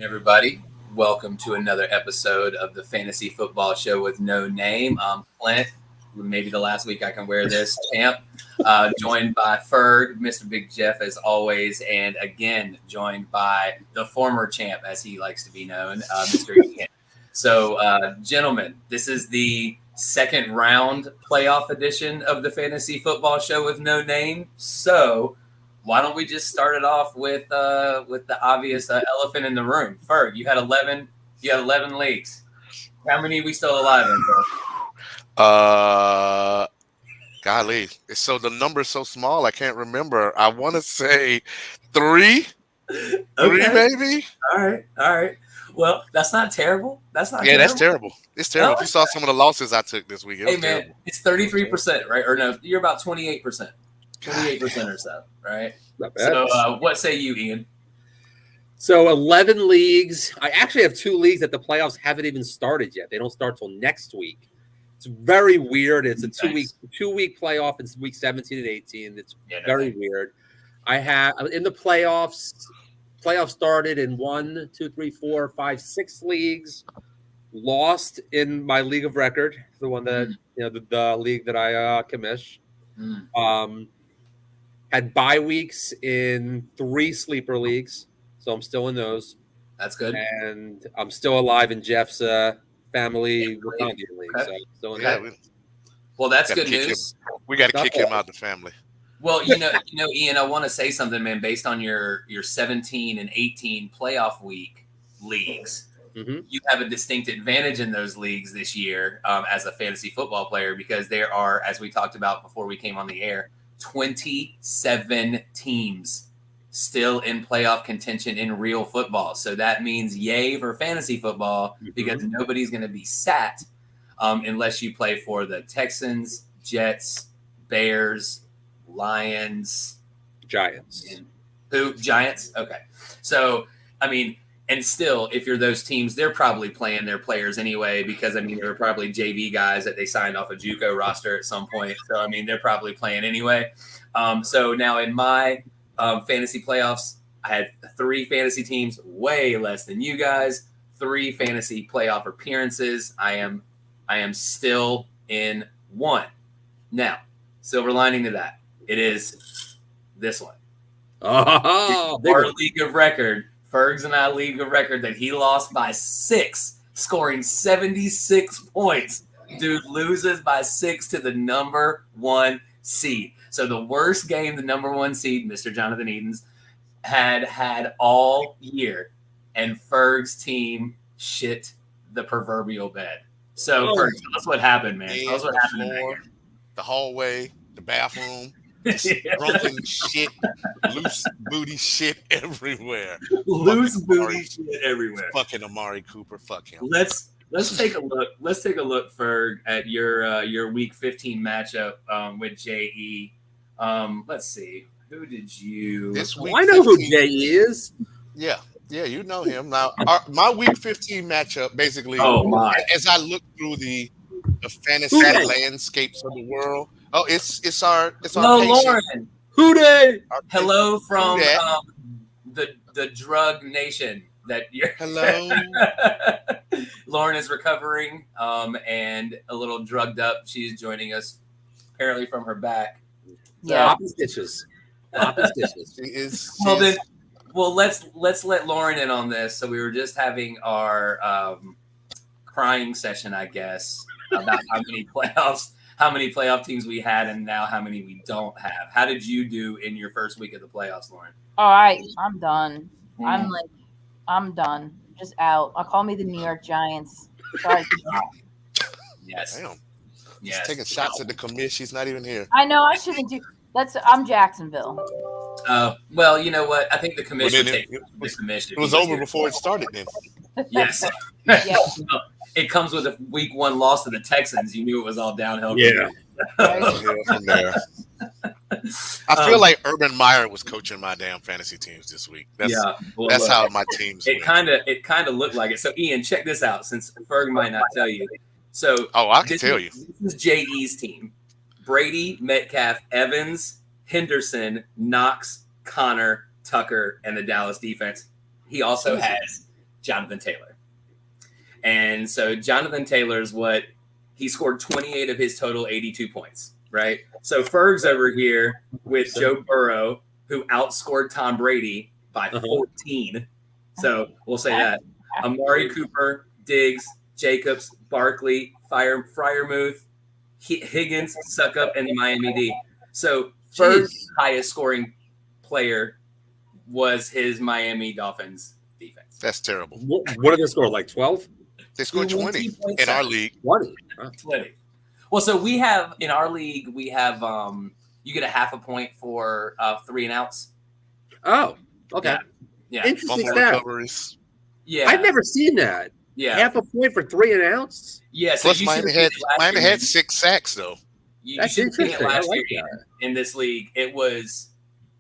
Everybody. Welcome to another episode of the Fantasy Football Show with No Name. I'm Clint. Maybe the last week I can wear this, champ. Joined by Ferg, Mr. Big Jeff, as always, and again joined by the former champ, as he likes to be known, Mr. Ian. So, gentlemen, this is the second round playoff edition of the Fantasy Football Show with No Name. So, why don't we just start it off with the obvious elephant in the room? Ferg, you had 11. You had 11 leagues. How many are we still alive in, bro? Golly. So the number's so small, I can't remember. I want to say 3. Okay. 3, maybe? All right. Well, that's not terrible. That's that's terrible. It's terrible. If you saw some of the losses I took this week, it was terrible. It's 33%, right? Or no, you're about 28%. 28% or so, right? So what say you, Ian? So 11 leagues. I actually have 2 leagues that the playoffs haven't even started yet. They don't start till next week. It's very weird. It's a 2-week playoff. It's week 17 and 18. It's very weird. I have in the playoffs. Playoffs started in 1, 2, 3, 4, 5, 6 leagues. Lost in my league of record, the one that the league that I commish. Had bye weeks in 3 sleeper leagues, so I'm still in those. That's good. And I'm still alive in Jeff's family Wakandian league. Okay. So I'm still in that. Well, that's good news. We got to kick him out of the family. Well, Ian, I want to say something, man. Based on your 17 and 18 playoff week leagues, you have a distinct advantage in those leagues this year as a fantasy football player because there are, as we talked about before we came on the air, 27 teams still in playoff contention in real football. So that means yay for fantasy football because nobody's going to be sat unless you play for the Texans, Jets, Bears, Lions, Giants. Who? Giants? Okay. So, I mean, and still, if you're those teams, they're probably playing their players anyway because, I mean, there were probably JV guys that they signed off a JUCO roster at some point. So, I mean, they're probably playing anyway. So now in my fantasy playoffs, I had 3 fantasy teams, way less than you guys, 3 fantasy playoff appearances. I am still in 1. Now, silver lining to that, it is this one. Oh, our league of record. Fergs and I league of record that he lost by 6, scoring 76 points. Dude loses by 6 to the number 1 seed. So the worst game the number 1 seed, Mr. Jonathan Edens, had all year. And Ferg's team shit the proverbial bed. So, Ferg, tell us what happened, man. Tell us what happened in that game. The hallway, the bathroom. Drunken shit, loose booty shit everywhere. Loose booty shit everywhere. Fucking Amari Cooper, fuck him. Let's take a look. Let's take a look, Ferg, at your week 15 matchup with JE. Let's see. Who did you? I know 15, who JE is. Yeah, you know him. Now, my week 15 matchup, basically, as I look through the fantasy landscapes of the world. Oh, it's our Lauren. Who dey? Hello from the drug nation that you're. Hello. Lauren is recovering and a little drugged up. She's joining us apparently from her back. Poppy stitches. Well, let's let Lauren in on this. So we were just having our crying session, I guess, about how many playoff teams we had, and now how many we don't have. How did you do in your first week of the playoffs, Lauren? All right, I'm done. I'm done. Just out. Call me the New York Giants. Sorry. Yes. Damn. Yes. She's taking shots at the commish. She's not even here. I know. I shouldn't do. I'm Jacksonville. Well, you know what? I think the commission. It was over before it started. Then. Yes. Yes. It comes with a week 1 loss to the Texans. You knew it was all downhill. Yeah. From there. I feel like Urban Meyer was coaching my damn fantasy teams this week. That's how my teams. It kind of looked like it. So Ian, check this out. Since Ferg might not tell you, so I can tell you. This is JE's team: Brady, Metcalf, Evans, Henderson, Knox, Connor, Tucker, and the Dallas defense. He also has Jonathan Taylor. And so Jonathan Taylor's he scored 28 of his total 82 points, right? So Ferg's over here with Joe Burrow, who outscored Tom Brady by 14. So we'll say that. Amari Cooper, Diggs, Jacobs, Barkley, Freiermuth, Higgins, Suckup, and the Miami D. So Ferg's highest scoring player was his Miami Dolphins defense. That's terrible. What did they score? Like 12? They scored 20 in our league. 20. 20. Well, so we have in our league, we have you get a half a point for 3 and outs. Oh, okay. Yeah. Interesting stat. Yeah. I've never seen that. Yeah. Half a point for 3 and outs? Yeah. So plus Miami had 6 sacks, though. That's interesting. Last year in this league, it was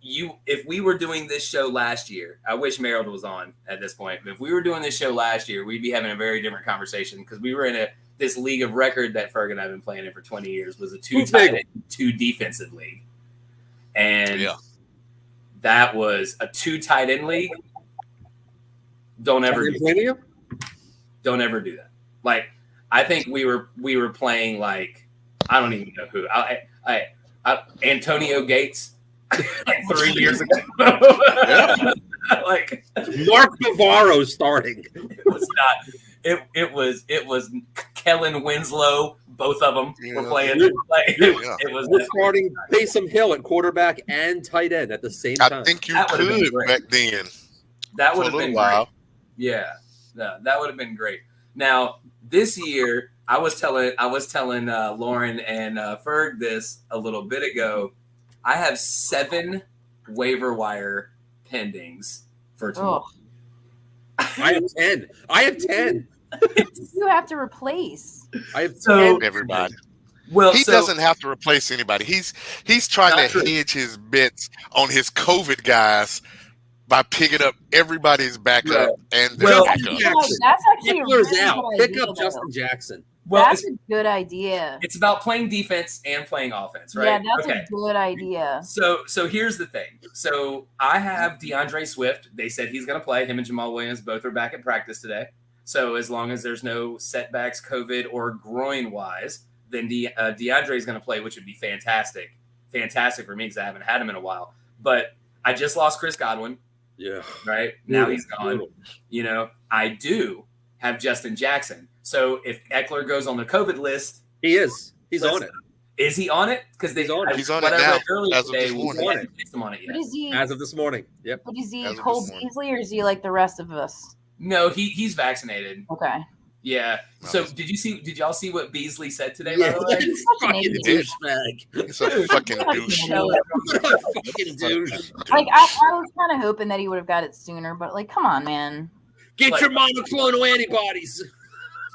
if we were doing this show last year, I wish Merrill was on at this point, but if we were doing this show last year, we'd be having a very different conversation because we were in this league of record that Ferg and I have been playing in for 20 years was a 2 tight end, 2 defensive league. And that was a 2 tight end league. Don't ever do that. Like, I think we were playing like, I don't even know who. Antonio Gates like 3 years ago. Like Mark Navarro starting. It was not. It was Kellen Winslow. Both of them were playing. It was starting Taysom Hill at quarterback and tight end at the same time. I think you could back then. That would have been great. Yeah, that would have been great. Now this year, I was telling Lauren and Ferg this a little bit ago. I have 7 waiver wire pendings for tomorrow. I have 10. You have to replace. I have 10. Everybody. Well, he doesn't have to replace anybody. He's trying to hedge his bets on his COVID guys by picking up everybody's backup and their backup. That's actually out. Pick up Justin Jackson. Well, that's a good idea. It's about playing defense and playing offense, right? Yeah, that's a good idea. So here's the thing. So I have DeAndre Swift. They said he's going to play. Him and Jamal Williams both are back at practice today. So as long as there's no setbacks, COVID or groin-wise, then DeAndre is going to play, which would be fantastic. Fantastic for me because I haven't had him in a while. But I just lost Chris Godwin. Yeah. Right? Now he's gone. You know, I do have Justin Jackson. So if Eckler goes on the COVID list, he is. He's on it. Is he on it? Because he's on it. He's on it now. Earlier today, we hadn't placed him on it yet. As of this morning. Yep. But is he Cole Beasley or is he like the rest of us? No, he's vaccinated. Okay. Yeah. So did y'all see what Beasley said today? Yeah, by the way? he's fucking douchebag. He's a fucking douche. Fucking douche. Like I was kind of hoping that he would have got it sooner, but like, come on, man. Get your monoclonal antibodies.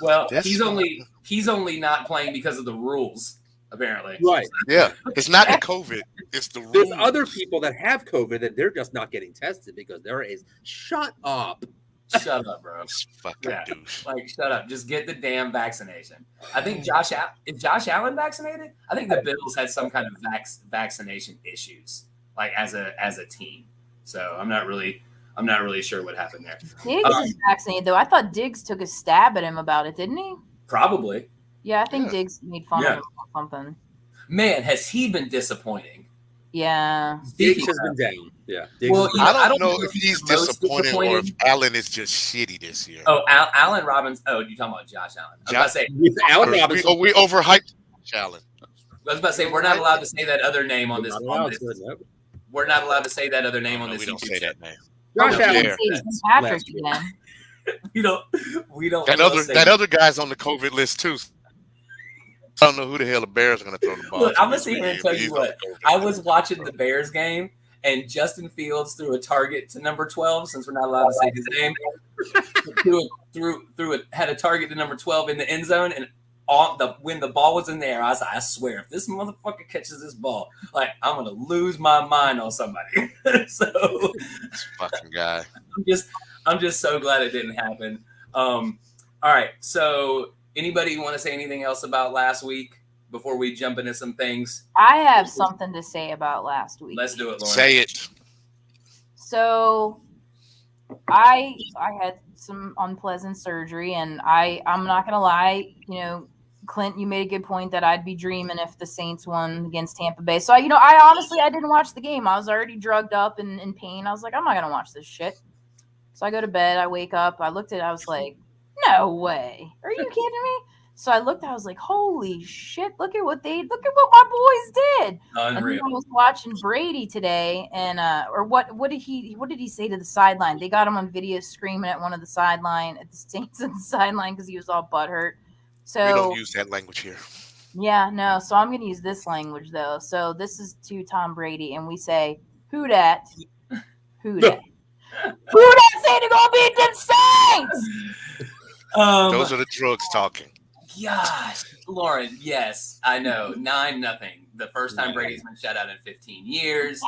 Well, he's only not playing because of the rules, apparently. Right. Yeah. It's not the COVID. It's the rules. There's other people that have COVID and they're just not getting tested because there is. Shut up. Shut up, bro. Fucking douche. Like, shut up. Just get the damn vaccination. I think is Josh Allen vaccinated? I think the Bills had some kind of vaccination issues, like as a team. So I'm not really sure what happened there. Diggs is vaccinated though. I thought Diggs took a stab at him about it, didn't he? Probably. Yeah, I think Diggs made fun of him or something. Man, has he been disappointing? Yeah. Diggs has been down. Yeah. Well, I don't know if he's disappointing or if Allen is just shitty this year. Oh, Allen Robinson. Oh, you're talking about Josh Allen. I was about to say Allen Robinson. We overhyped Allen. I was about to say we're not allowed to say that other name on this. We're not allowed to say that other name on this. We don't say that name. Josh Allen. We don't. That other guy's on the COVID list too. I don't know who the hell the Bears are going to throw the ball. Look, I'm going to sit here and tell you what. I was watching the Bears game, and Justin Fields threw a target to number 12, since we're not allowed to say his name. Had a target to number 12 in the end zone, and when the ball was in there, I was like, I swear, if this motherfucker catches this ball, like, I'm going to lose my mind on somebody. So this fucking guy. I'm just so glad it didn't happen. All right, so anybody want to say anything else about last week before we jump into some things? I have something to say about last week. Let's do it, Lauren. Say it. So I had some unpleasant surgery, and I'm not gonna lie, Clint, you made a good point that I'd be dreaming if the Saints won against Tampa Bay. So, I honestly didn't watch the game. I was already drugged up and in pain. I was like, I'm not gonna watch this shit. So I go to bed. I wake up. I looked at it. I was like, no way. Are you kidding me? So I looked. I was like, holy shit! Look at what my boys did. Unreal. And then I was watching Brady today, and what did he say to the sideline? They got him on video screaming at one of the sideline at the Saints at the sideline because he was all butthurt. So we don't use that language here. Yeah, no. So I'm gonna use this language though. So this is to Tom Brady, and we say, "Who dat? Who dat? Who dat say they're gonna beat them Saints?" Those are the drugs talking. Gosh, Lauren, yes, I know. 9-0. The first time Brady's been shut out in 15 years.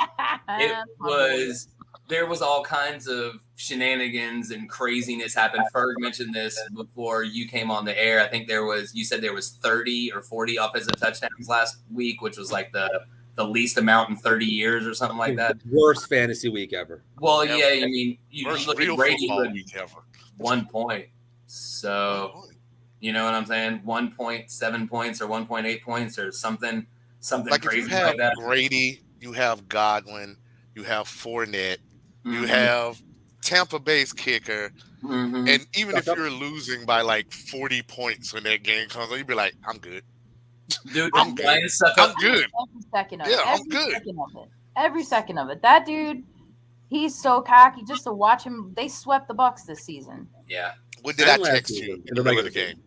There was all kinds of shenanigans and craziness happened. Ferg mentioned this before you came on the air. I think you said there was 30 or 40 offensive touchdowns last week, which was like the least amount in 30 years or something like that. Worst fantasy week ever. Well, yeah, I mean, you look at Brady with week ever. 1 point. So, you know what I'm saying? 1.7 points or 1.8 points or something like crazy if you have like that. Brady, you have Godwin, you have Fournette, you have Tampa Bay's kicker, and even if you're losing by like 40 points when that game comes on, you'd be like, I'm good. Dude, I'm good. I'm good. Every second of Yeah, it. I'm good. Every second of it. That dude, he's so cocky. Just to watch him, they swept the Bucs this season. Yeah. What did I text you in the middle of the game?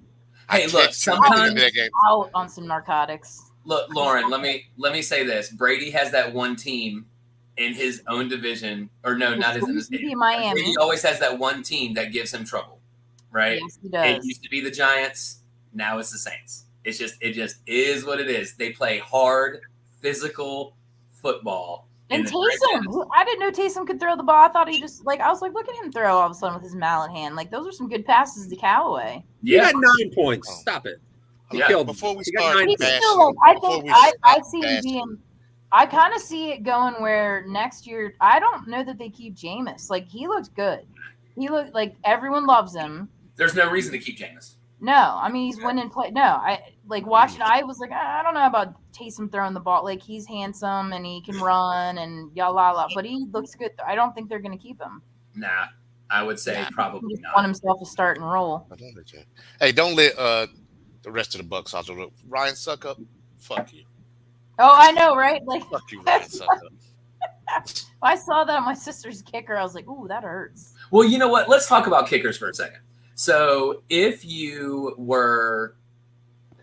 Hey, look, sometimes out on some narcotics. Look, Lauren, let me say this. Brady has that one team in his own division, or no, not his own. Miami. Brady always has that one team that gives him trouble, right? Yes, he does. It used to be the Giants. Now it's the Saints. It just is what it is. They play hard, physical football. And Taysom, I didn't know Taysom could throw the ball. I thought he just I was like, look at him throw all of a sudden with his mallet hand. Like those are some good passes to Callaway. Yeah, he got 9 points. Stop it. Yeah. Before we start, I see him being. I kind of see it going where next year. I don't know that they keep Jameis. Like he looks good. He looked like everyone loves him. There's no reason to keep Jameis. No, I mean he's winning play. No, I like watching. I was like, I don't know about Taysom throwing the ball. Like he's handsome and he can run and yalla, but he looks good. I don't think they're going to keep him. Nah, I would say probably he not. Want himself to start and roll. Hey, don't let the rest of the Bucs also look. Ryan Suckup, fuck you. Oh, I know, right? Like fuck you, Ryan Suckup. I saw that on my sister's kicker. I was like, ooh, that hurts. Well, you know what? Let's talk about kickers for a second. So if you were,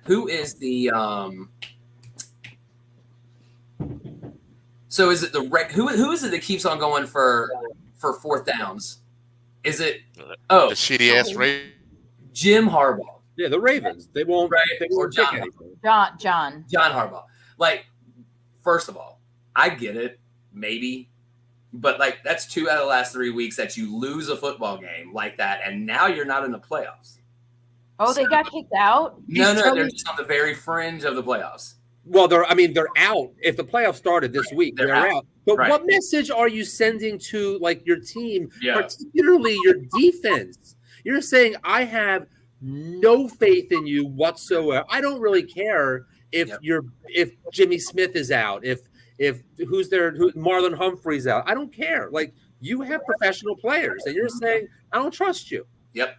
who is the, so is it who is it that keeps on going for fourth downs? Is it, the shitty ass Ravens? Jim Harbaugh. Yeah, the Ravens. They won't, they won't pick anything. John Harbaugh. Like, first of all, I get it, maybe. But, like, that's 2 out of the last 3 weeks that you lose a football game like that, and now you're not in the playoffs. Oh, they got kicked out? No, they're just on the very fringe of the playoffs. Well, they're out. If the playoffs started this week, they're out. But what message are you sending to, like, your team, particularly your defense? You're saying, I have no faith in you whatsoever. I don't really care if Jimmy Smith is out, if Marlon Humphrey's out. I don't care. Like, you have professional players, and you're saying, I don't trust you. Yep.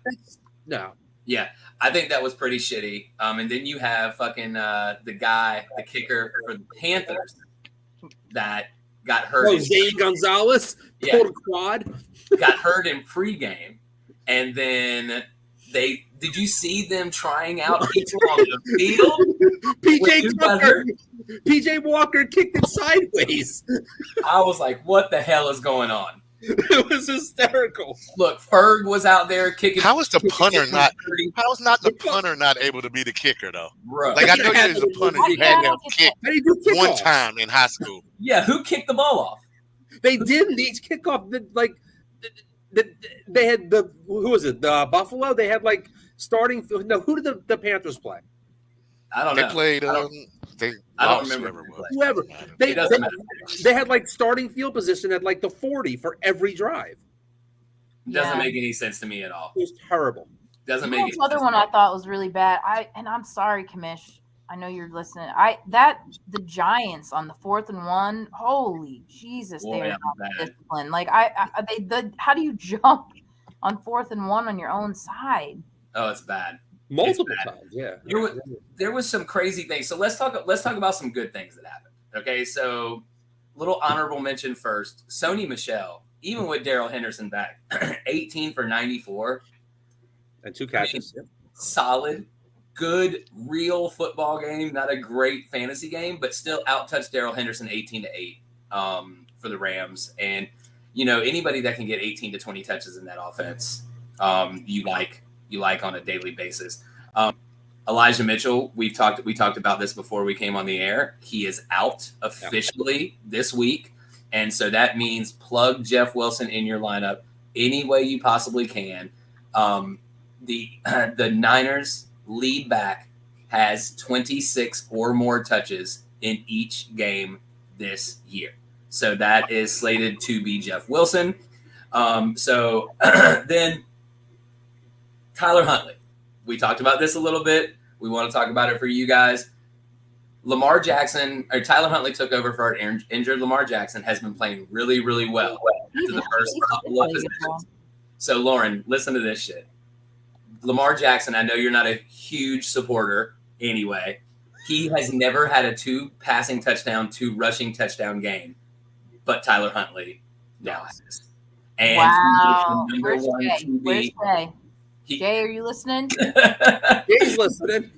No. Yeah, I think that was pretty shitty. And then you have fucking the kicker for the Panthers that got hurt. Oh, Zay Gonzalez pulled a quad. Got hurt in pregame, and then did you see them trying out people on the field? PJ Walker kicked it sideways. I was like, what the hell is going on? It was hysterical. Look, Ferg was out there kicking. How is the punter not? How is not the punter not able to be the kicker though? Right. Like I know you as a punter, you had to have kicked one time in high school. Yeah, who kicked the ball off? They didn't. Each kickoff, they had who was it? The Buffalo. They had like starting. No, who did the Panthers play? I don't know. They played. I don't remember. Whoever. They had like starting field position at like the 40 for every drive. Doesn't make any sense to me at all. It's terrible. Doesn't make any sense. Other one I thought was really bad. I'm sorry, Commish. I know you're listening. The Giants on the 4th and 1. Holy Jesus, they are not disciplined. Like how do you jump on 4th and 1 on your own side? Oh, it's bad. Multiple times, yeah. There was some crazy things. So let's talk about some good things that happened. Okay, so little honorable mention first. Sony Michel, even with Darrell Henderson back, 18 for 94. And 2 catches. Solid, good, real football game. Not a great fantasy game, but still out-touched Darrell Henderson 18-8 for the Rams. And, anybody that can get 18 to 20 touches in that offense, you like on a daily basis. Elijah Mitchell, we talked about this before we came on the air. He is out officially this week. And so that means plug Jeff Wilson in your lineup any way you possibly can. The Niners lead back has 26 or more touches in each game this year. So that is slated to be Jeff Wilson. So then Tyler Huntley. We talked about this a little bit. We want to talk about it for you guys. Tyler Huntley took over for our injured Lamar Jackson, has been playing really, really well after the first couple of possessions. So, Lauren, listen to this shit. Lamar Jackson, I know you're not a huge supporter anyway. He has never had a 2 passing touchdown, 2 rushing touchdown game, but Tyler Huntley now has. And wow. Where's Jay? Jay, are you listening? He's listening.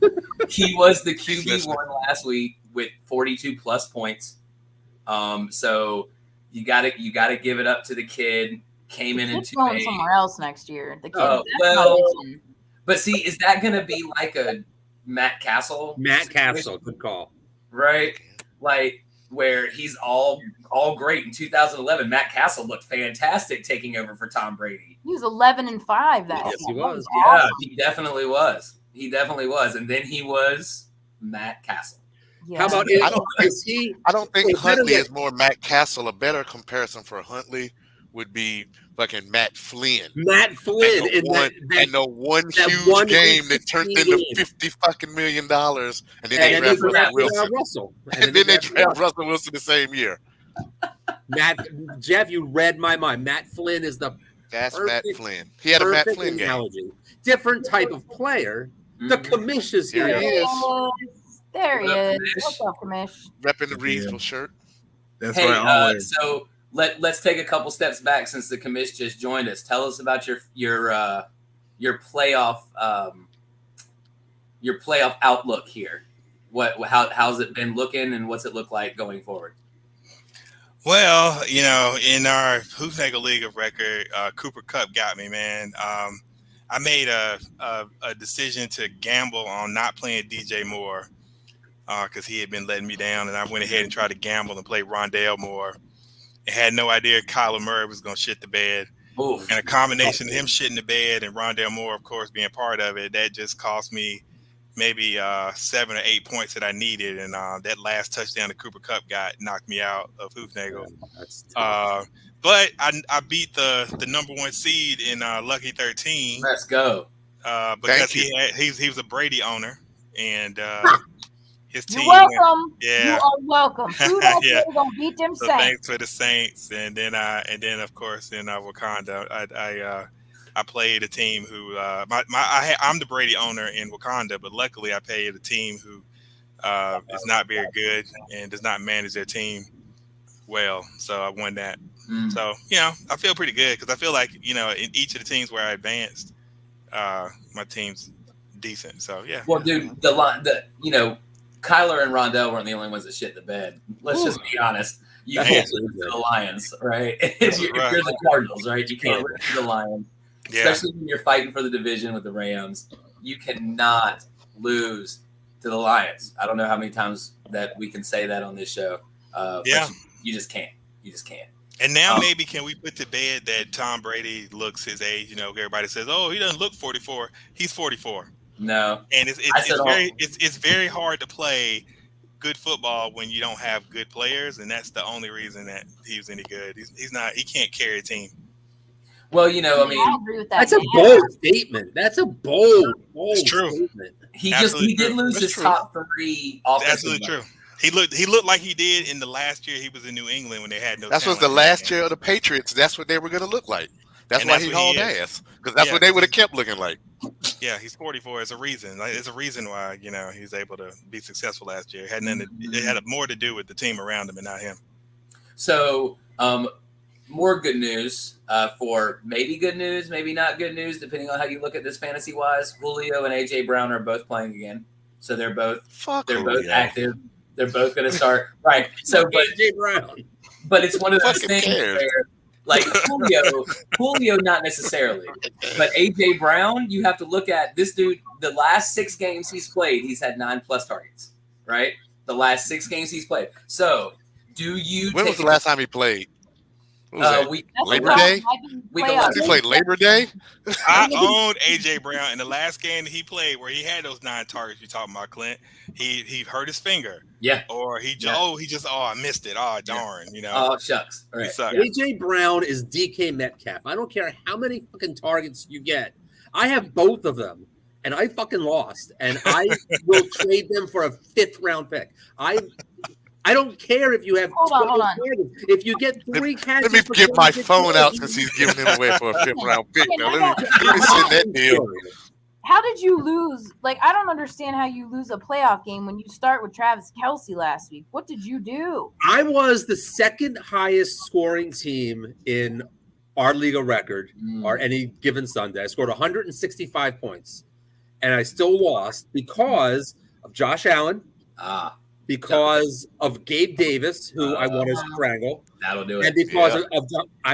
He was the QB1 last week with 42 plus points. So you gotta give it up to the kid. Came in and going somewhere else next year. The kid. But see, is that going to be like a Matt Castle? Matt Castle, good call. Right, like where he's all great in 2011. Matt Castle looked fantastic taking over for Tom Brady. He was 11-5 that year. Yes, he was. Yeah, he definitely was. And then he was Matt Castle. Yeah. How about I don't think Huntley is more Matt Castle. A better comparison for Huntley would be fucking Matt Flynn. Matt Flynn and the one huge game that turned into $50 million, and then they drafted Russell. And then they drafted Russell Wilson the same year. Jeff, you read my mind. Matt Flynn is that's Matt Flynn. He had a Matt Flynn analogy. game. Different type of player. The commish is here. There he is. There he is. What's up, commish? Repping the Reedsville shirt. That's hey, right. So let's take a couple steps back since the commish just joined us. Tell us about your playoff outlook here. How's it been looking, and what's it look like going forward? Well, in our Hoofnagel League of Record, Cooper Kupp got me, man. I made a decision to gamble on not playing DJ Moore because he had been letting me down, and I went ahead and tried to gamble and play Rondale Moore. And had no idea Kyler Murray was going to shit the bed. Oof. And a combination of him shitting the bed and Rondale Moore, of course, being part of it, that just cost me maybe 7 or 8 points that I needed. And that last touchdown that Cooper Kupp got knocked me out of Hoofnagel. But I beat the number 1 seed in Lucky 13. Let's go. Because he was a Brady owner, and his team. You're welcome. You are welcome. Who gonna beat them Saints? Thanks for the Saints, and then of course in Wakanda, I played a team who I'm the Brady owner in Wakanda, but luckily I played a team who is not very good and does not manage their team well, so I won that. So I feel pretty good because I feel like in each of the teams where I advanced, my team's decent. So yeah. Well, dude, Kyler and Rondale weren't the only ones that shit the bed. Let's just be honest. You can't lose to the Lions, right? If you're the Cardinals, right? You can't lose to the Lions, especially when you're fighting for the division with the Rams. You cannot lose to the Lions. I don't know how many times that we can say that on this show. But you just can't. You just can't. And now maybe can we put to bed that Tom Brady looks his age? Everybody says, "Oh, he doesn't look 44." He's 44. No, and it's very hard to play good football when you don't have good players, and that's the only reason that he was any good. He's not. He can't carry a team. Well, I mean, I agree with that. That's a bold statement. That's a bold true. statement. He Absolutely did lose That's his true. top 3 offensive. Absolutely true. He looked like he did in the last year he was in New England when they had no. That was the last year of the Patriots. That's what they were going to look like. That's why he hauled ass, because that's what they would have kept looking like. Yeah, he's 44. It's a reason. It's a reason why he's able to be successful last year. It had more to do with the team around him and not him. So, more good news for maybe good news, maybe not good news, depending on how you look at this fantasy wise. Julio and AJ Brown are both playing again, so they're both active. They're both going to start right. So, but AJ Brown, but it's one of those things cares? where, like Julio, not necessarily, but AJ Brown, you have to look at this dude. The last 6 games he's played, he's had 9+ targets. Right, the last 6 games he's played. So, when was the last time he played? Labor Day? He played Labor Day? I owned AJ Brown in the last game that he played where he had those 9 targets you're talking about, Clint. He hurt his finger. Yeah. Or I missed it. Oh, darn. Oh, shucks. All right. AJ Brown is DK Metcalf. I don't care how many fucking targets you get. I have both of them, and I fucking lost. And I will trade them for a 5th round pick. I don't care if you have. Hold on. If you get 3 catches. Let me get my phone out since he's giving him away for a 5th round pick. Now let me send that deal. How did you lose? Like, I don't understand how you lose a playoff game when you start with Travis Kelce last week. What did you do? I was the 2nd highest scoring team in our league of record, or any given Sunday. I scored 165 points, and I still lost because of Josh Allen. Because of Gabe Davis, who I want to strangle. That'll do it. And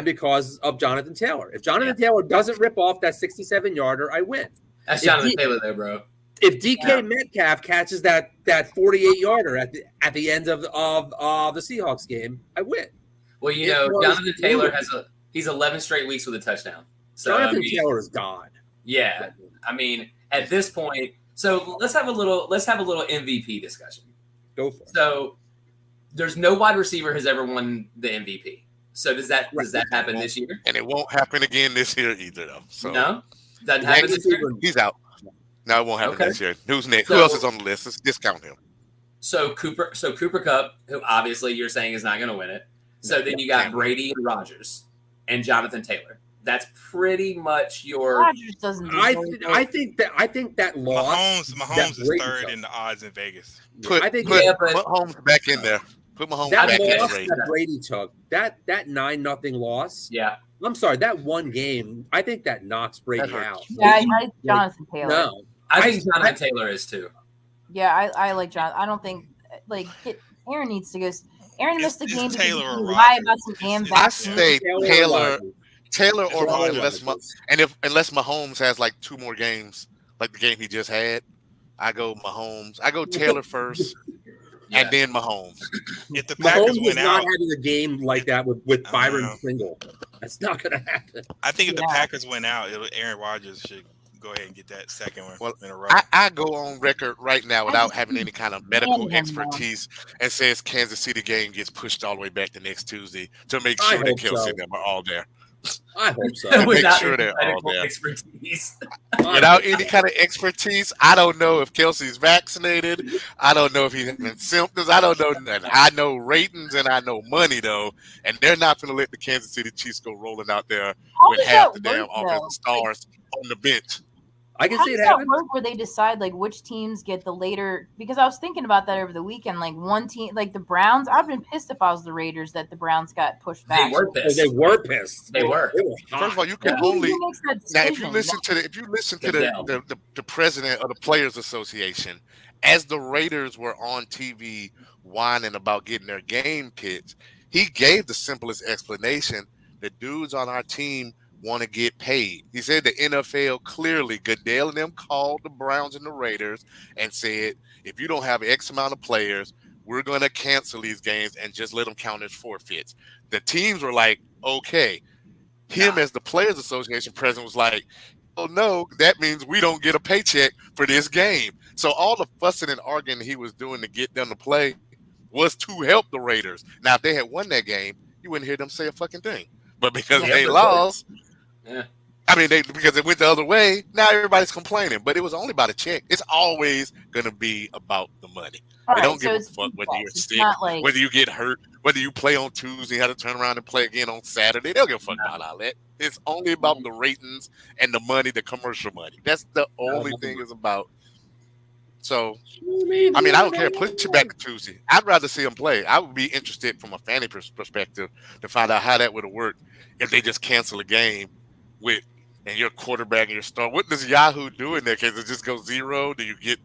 because of Jonathan Taylor. If Jonathan Taylor doesn't rip off that 67-yarder, I win. That's Jonathan Taylor there, bro. If DK Metcalf catches that 48-yarder at the end of the Seahawks game, I win. Well, Jonathan Taylor he's 11 straight weeks with a touchdown. So Jonathan Taylor is God. Yeah. I mean, at this point, so let's have a little MVP discussion. Go for it. So there's no wide receiver has ever won the MVP. So does that happen this year? And it won't happen again this year either, though. So no, doesn't happen this year. He's out. No, it won't happen this year. Who's next? Who else is on the list? Let's discount him. So Cooper Kupp, who obviously you're saying is not going to win it. So then you got Brady and Rodgers and Jonathan Taylor. That's pretty much your. Rodgers doesn't. I think that loss. Mahomes is 3rd in the odds in Vegas. Put Mahomes back in there. Put Mahomes back in there. That Brady took that 9-0 loss. Yeah. I'm sorry, that one game. I think that knocks Brady out. Yeah, I like Jonathan Taylor. No, I think Jonathan Taylor is too. Yeah, I like John. I don't think Aaron needs to go. Aaron missed the game. Taylor or lie about some damn I say Taylor or Mahomes. Unless Mahomes has like 2 more games, like the game he just had, I go Mahomes. I go Taylor first, and then Mahomes. If the Packers Mahomes went not out, having a game like that with Byron Pringle, that's not going to happen. I think if the Packers went out, Aaron Rodgers should go ahead and get that second one in a row. I go on record right now without having any kind of medical expertise and says Kansas City game gets pushed all the way back to next Tuesday to make sure that Kelce and them are all there. I hope so. Make sure they're all there. Without any kind of expertise, I don't know if Kelsey's vaccinated. I don't know if he's having symptoms. I don't know nothing. I know ratings and I know money, though, and they're not going to let the Kansas City Chiefs go rolling out there with half the damn offensive stars on the bench. I can see it happen. Where they decide which teams get the later, because I was thinking about that over the weekend. Like one team, like the Browns, I've been pissed if I was the Raiders that the Browns got pushed back. They were pissed. They were. First of all, you can only now if you listen to the president of the Players Association, as the Raiders were on TV whining about getting their game pitched, he gave the simplest explanation: the dudes on our team want to get paid. He said the NFL clearly, Goodell and them called the Browns and the Raiders and said, if you don't have X amount of players, we're going to cancel these games and just let them count as forfeits. The teams were like, okay. Him as the Players Association president was like, oh no, that means we don't get a paycheck for this game. So all the fussing and arguing he was doing to get them to play was to help the Raiders. Now, if they had won that game, you wouldn't hear them say a fucking thing. But because they lost, Yeah. I mean, because it went the other way. Now everybody's complaining, but it was only about a check. It's always going to be about the money. All They right, don't give so a it's fuck whether you're it's sick, not like whether you get hurt, whether you play on Tuesday, have to turn around and play again on Saturday. They don't give a fuck about all that. It's only about the ratings and the money, the commercial money. That's the only thing it's about. So, I mean, I don't care. Push it back to Tuesday. I'd rather see them play. I would be interested from a fanny perspective to find out how that would have worked if they just cancel a game with and your quarterback and your star. What does Yahoo do in that case? Does it just go 0? Do you get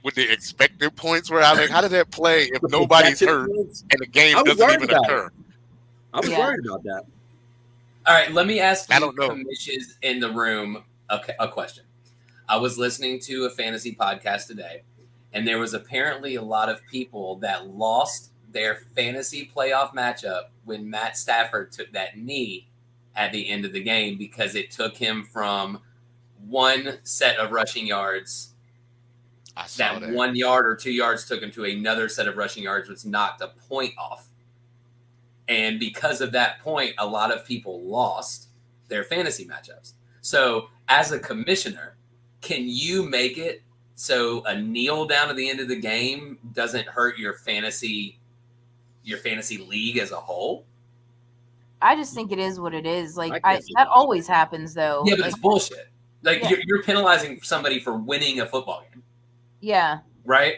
what the expected points were? Like, how did that play if nobody's hurt and the game doesn't even occur? I was worried about that. All right, let me ask you, I don't know. commissions in the room, a question. I was listening to a fantasy podcast today, and there was apparently a lot of people that lost their fantasy playoff matchup when Matt Stafford took that knee at the end of the game because it took him from one set of rushing yards. That 1 yard or 2 yards took him to another set of rushing yards, which knocked a point off. And because of that point, a lot of people lost their fantasy matchups. So as a commissioner, can you make it so a kneel down at the end of the game doesn't hurt your fantasy league as a whole? I just think it is what it is. Like that always happens though. Yeah, but it's bullshit. Like you're penalizing somebody for winning a football game. Yeah. Right?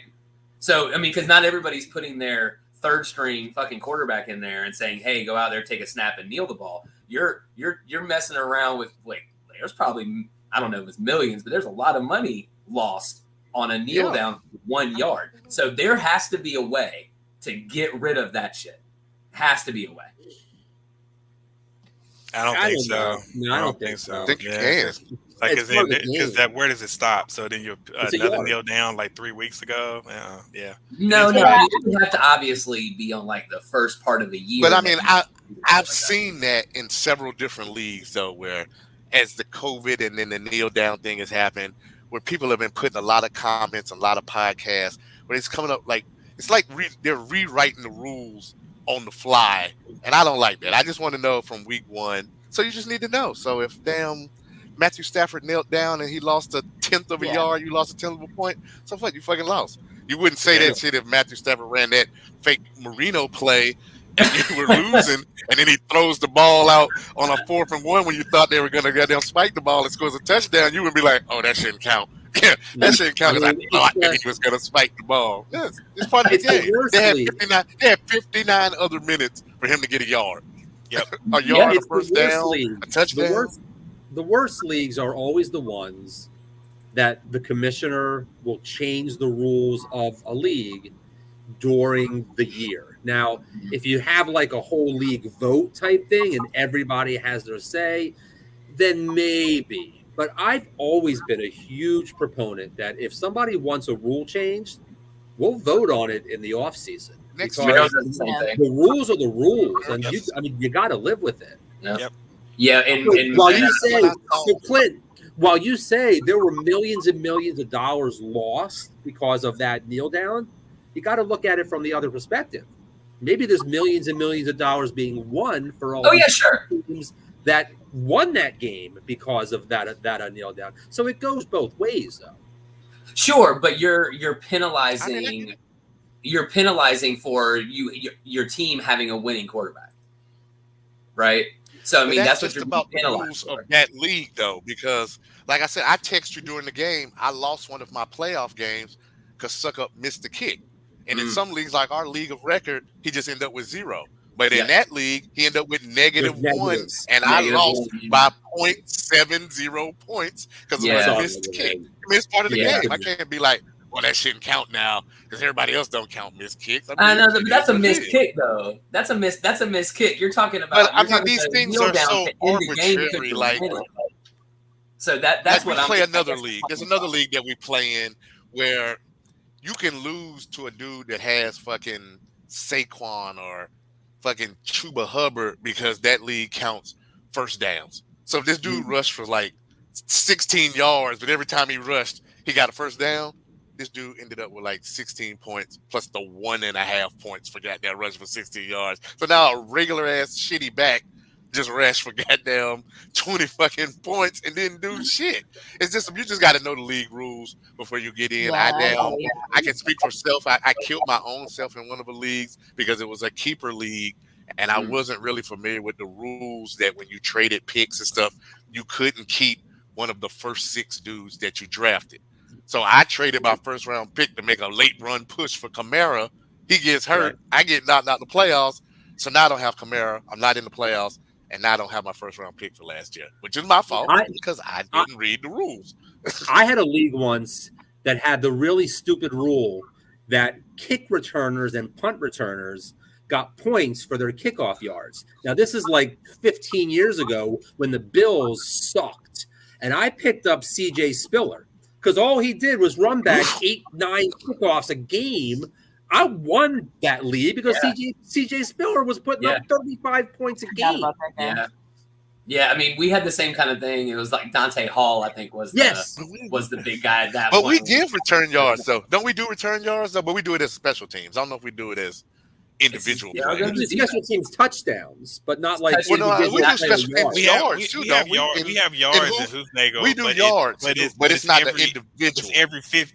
So, I mean, because not everybody's putting their third string fucking quarterback in there and saying, hey, go out there, take a snap and kneel the ball. You're messing around with, like, there's probably, I don't know if it's millions, but there's a lot of money lost on a kneel down 1 yard. So there has to be a way to get rid of that shit. Has to be a way. I don't think so. No, I don't think so. I think you can. Like, because that where does it stop? So then you another kneel down like 3 weeks ago. Yeah. No, you have to obviously be on like the first part of the year. But I mean, I've seen that in several different leagues though, where as the COVID and then the kneel down thing has happened, where people have been putting a lot of comments, a lot of podcasts, where it's coming up like it's like they're rewriting the rules on the fly, and I don't like that. I just want to know from week 1. So you just need to know. So if Matthew Stafford knelt down and he lost a 1/10 of a yard, you lost a 1/10 of a point. So what? You fucking lost. You wouldn't say that shit if Matthew Stafford ran that fake Marino play and you were losing, and then he throws the ball out on a 4th and 1 when you thought they were going to get down, spike the ball and scores a touchdown. You would be like, oh, that shouldn't count. Yeah, that shouldn't count because I thought that he was going to spike the ball. Yes, it's part of the game. They had 59 other minutes for him to get a yard. Yep, a yard, a first down, a touchdown. The worst leagues are always the ones that the commissioner will change the rules of a league during the year. Now, if you have like a whole league vote type thing and everybody has their say, then maybe. But I've always been a huge proponent that if somebody wants a rule changed, we'll vote on it in the off season. The rules are the rules, and you got to live with it. Yep. Yeah, and while you say, so Clint, while you say there were millions and millions of dollars lost because of that kneel down, you got to look at it from the other perspective. Maybe there's millions and millions of dollars being won for all teams that won that game because of that kneel down. So it goes both ways, though. Sure, but you're penalizing. You're penalizing for your team having a winning quarterback, right? So I mean that's what you're about the rules of that league, though, because like I said, I text you during the game. I lost one of my playoff games because Suck-Up missed the kick, and in some leagues like our league of record, he just ended up with 0. But in that league, he ended up with -1, and I lost by 0.70 points because of a missed kick. Missed part of the game. I can't be like, well, that shouldn't count now because everybody else don't count missed kicks. I know, but that's a missed kick, though. That's a missed kick. You're talking about. But I mean, these things are so arbitrary. Like, so that's what we play another league. There's another league that we play in where you can lose to a dude that has fucking Saquon or fucking Chuba Hubbard because that league counts first downs. So if this dude rushed for like 16 yards, but every time he rushed, he got a first down. This dude ended up with like 16 points plus the 1.5 points for that rush for 16 yards. So now a regular ass shitty back just rush for goddamn 20 fucking points and didn't do shit. It's just you just got to know the league rules before you get in. I can speak for self. I killed my own self in one of the leagues because it was a keeper league, and I wasn't really familiar with the rules that when you traded picks and stuff, you couldn't keep one of the first 6 dudes that you drafted. So I traded my first round pick to make a late run push for Kamara. He gets hurt. Right. I get knocked out the playoffs. So now I don't have Kamara. I'm not in the playoffs. And now I don't have my first round pick for last year, which is my fault because I didn't read the rules. I had a league once that had the really stupid rule that kick returners and punt returners got points for their kickoff yards. Now, this is like 15 years ago when the Bills sucked. And I picked up C.J. Spiller because all he did was run back 8-9 kickoffs a game. I won that league because C.J. Spiller was putting up 35 points a game. Yeah. I mean, we had the same kind of thing. It was like Dante Hall, I think, was the big guy at that point. But we give return yards, though. Don't we do return yards, though? But we do it as special teams. I don't know if we do it as individual players. Special teams touchdowns, but not like we do special teams yards too. We have yards in Hoofnagel. We do yards, but it's not the individual.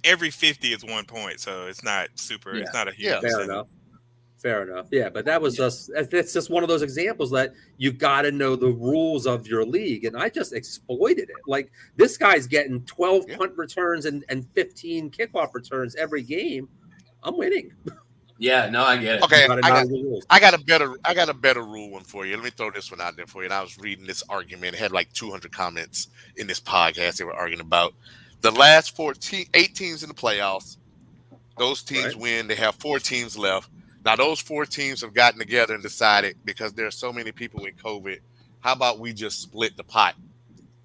Every 50 is 1 point, so it's not super. It's not a huge. Fair enough. Yeah, but that was just it's just one of those examples that you got to know the rules of your league, and I just exploited it. Like this guy's getting 12 punt returns and 15 kickoff returns every game. I'm winning. Yeah, no, I get it. Okay, I got a better rule one for you. Let me throw this one out there for you. And I was reading this argument. It had like 200 comments in this podcast. They were arguing about the last 8 teams in the playoffs. Those teams win. They have 4 teams left. Now, those 4 teams have gotten together and decided, because there are so many people with COVID, how about we just split the pot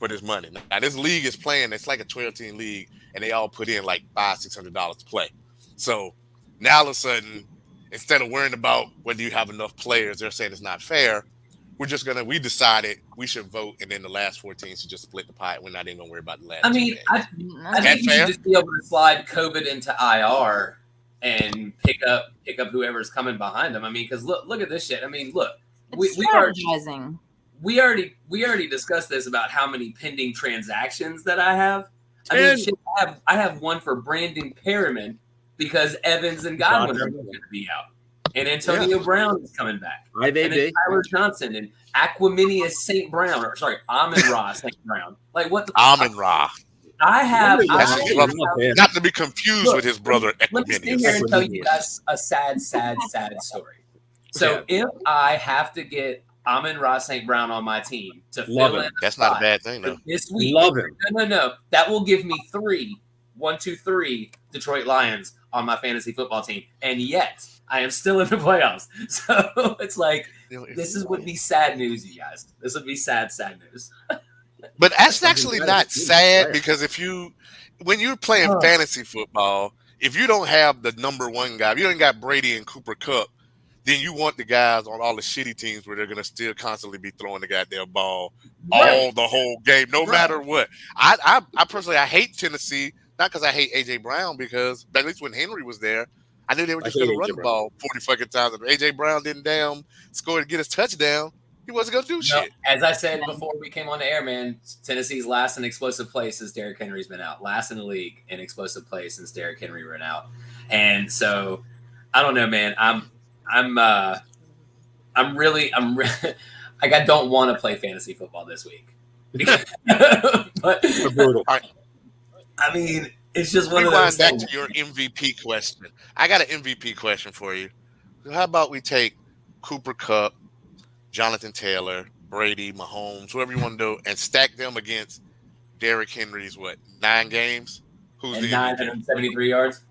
for this money? Now, this league is playing. It's like a 12-team league, and they all put in like $500-$600 to play. So now, all of a sudden, instead of worrying about whether you have enough players, they're saying it's not fair. We decided we should vote, and then the last 4 teams should just split the pot. We're not even going to worry about the last. I mean, I think you should just be able to slide COVID into IR and pick up whoever's coming behind them. I mean, because look at this shit. I mean, look, we already discussed this about how many pending transactions that I have. I mean, shit, I have one for Brandon Perriman because Evans and Godwin are going to be out, and Antonio Brown is coming back, and then Tyler Johnson and Aquaminius St. Brown, or sorry, Amon-Ra St. Brown. Like what the Amon-Ra? I have not to be confused with his brother. Let me sit here and tell you guys a sad story. So if I have to get Amon-Ra St. Brown on my team to fill in, that's not a bad thing, though. This week, love him. No, that will give me 3 Detroit Lions on my fantasy football team, and yet I am still in the playoffs. So it's like this would be sad news, you guys. This would be sad news. But that's actually not sad because when you're playing fantasy football, if you don't have the number 1 guy, if you don't got Brady and Cooper Kupp, then you want the guys on all the shitty teams where they're going to still constantly be throwing the goddamn ball the whole game, no matter what. I personally, I hate Tennessee, not because I hate A.J. Brown, because at least when Henry was there, I knew they were just going to run the ball 40 fucking times. If A.J. Brown didn't score to get his touchdown, he wasn't going to do shit. As I said before we came on the air, man, Tennessee's last in explosive play since Derrick Henry's been out. Last in the league in explosive play since Derrick Henry went out. And so, I don't know, man. I'm really like I don't want to play fantasy football this week. But brutal. I mean, it's just one of those things. Back to your MVP question. I got an MVP question for you. How about we take Cooper Kupp, Jonathan Taylor, Brady, Mahomes, whoever you want to do, and stack them against Derrick Henry's 9 games? Who's the 973 yards?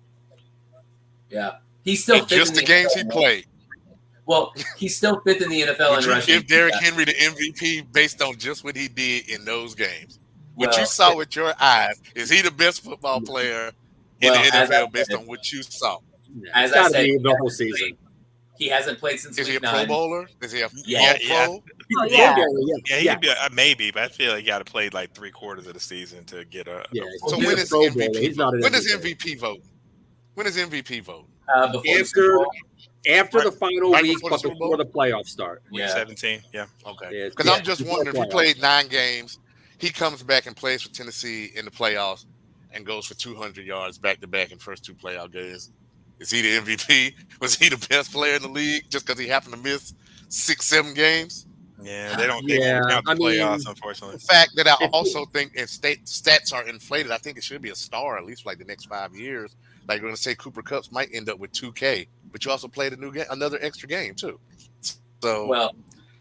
Yeah. He's still just the games he played. Well, he's still 5th in the NFL in rushing. Give Derrick Henry the MVP based on just what he did in those games. What you saw with your eyes, is he the best football player in the NFL based on what you saw? As I said, the whole season. He hasn't played since Is he a week 9. Pro Bowler? Is he a Pro? He'd be maybe, but I feel like you got to play like 3/4 of the season to get a. So when is MVP? When does MVP vote? When is MVP vote? Before after the final week, before but the Super Bowl? before the playoffs start. Week 17. Yeah. Okay. Because I'm just wondering, if he played 9 games, he comes back and plays for Tennessee in the playoffs and goes for 200 yards back-to-back in first 2 playoff games. Is he the MVP? Was he the best player in the league just because he happened to miss 6-7 games? Yeah, they don't count the playoffs, unfortunately. The fact that I also think if stats are inflated, I think it should be a star at least for like the next 5 years. Like we're going to say Cooper Kupp might end up with 2K, but you also played another extra game too. So, well,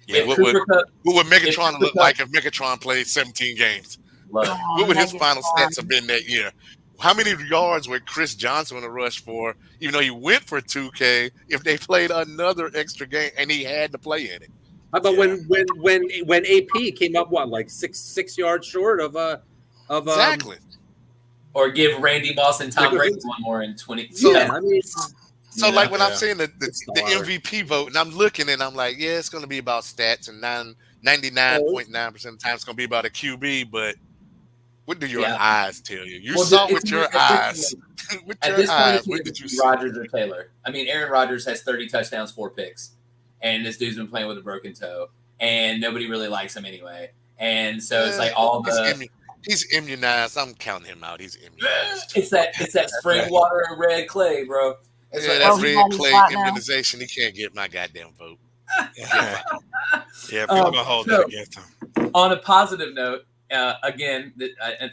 yeah, what would Megatron look like if Megatron played 17 games? What would his final stats have been that year? How many yards would Chris Johnson want to rush for, even though he went for 2K, if they played another extra game and he had to play in it? How about when AP came up like six yards short of exactly. Or give Randy Moss and Tom Brady one more in 20. Yeah, I mean, so like when I'm saying the MVP vote, and I'm looking and I'm like, yeah, it's going to be about stats, and 99.9% of the time it's going to be about a QB. But what do your eyes tell you? You saw with your eyes. With your eyes, what did you see? Rodgers or Taylor? I mean, Aaron Rodgers has 30 touchdowns, 4 picks, and this dude's been playing with a broken toe, and nobody really likes him anyway. And so it's like all the. He's immunized. I'm counting him out. He's immunized. It's that spring water and red clay, bro. It's that red clay immunization. He can't get my goddamn vote. Yeah, people gonna hold that against him. On a positive note, again, and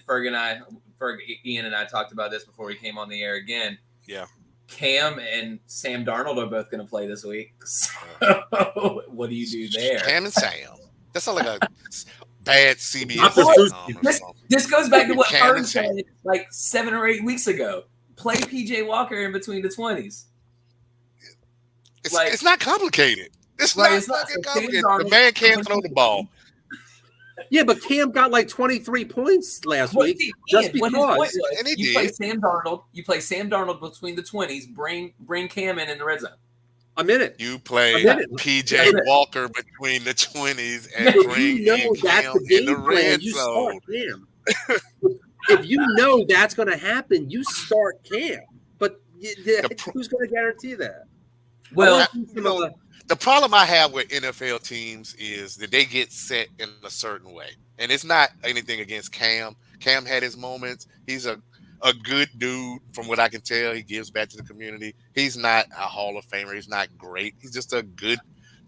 Ian and I talked about this before we came on the air again. Yeah. Cam and Sam Darnold are both going to play this week. So what do you do there? Cam and Sam. That sounds like a bad CBS. This goes back to what Ferg said like 7 or 8 weeks ago. Play PJ Walker in between the 20s. It's not complicated. It's not fucking complicated. The man can't throw the ball. Yeah, but Cam got like 23 points last week. Just because. You play Sam Darnold. You play Sam Darnold between the 20s. Bring Cam in the red zone. A minute. You play PJ Walker between the 20s and bring in Cam in the red zone. If you know that's going to happen, you start Cam. But who's going to guarantee that? Well, the problem I have with NFL teams is that they get set in a certain way. And it's not anything against Cam. Cam had his moments. He's a good dude from what I can tell. He gives back to the community. He's not a Hall of Famer. He's not great. He's just a good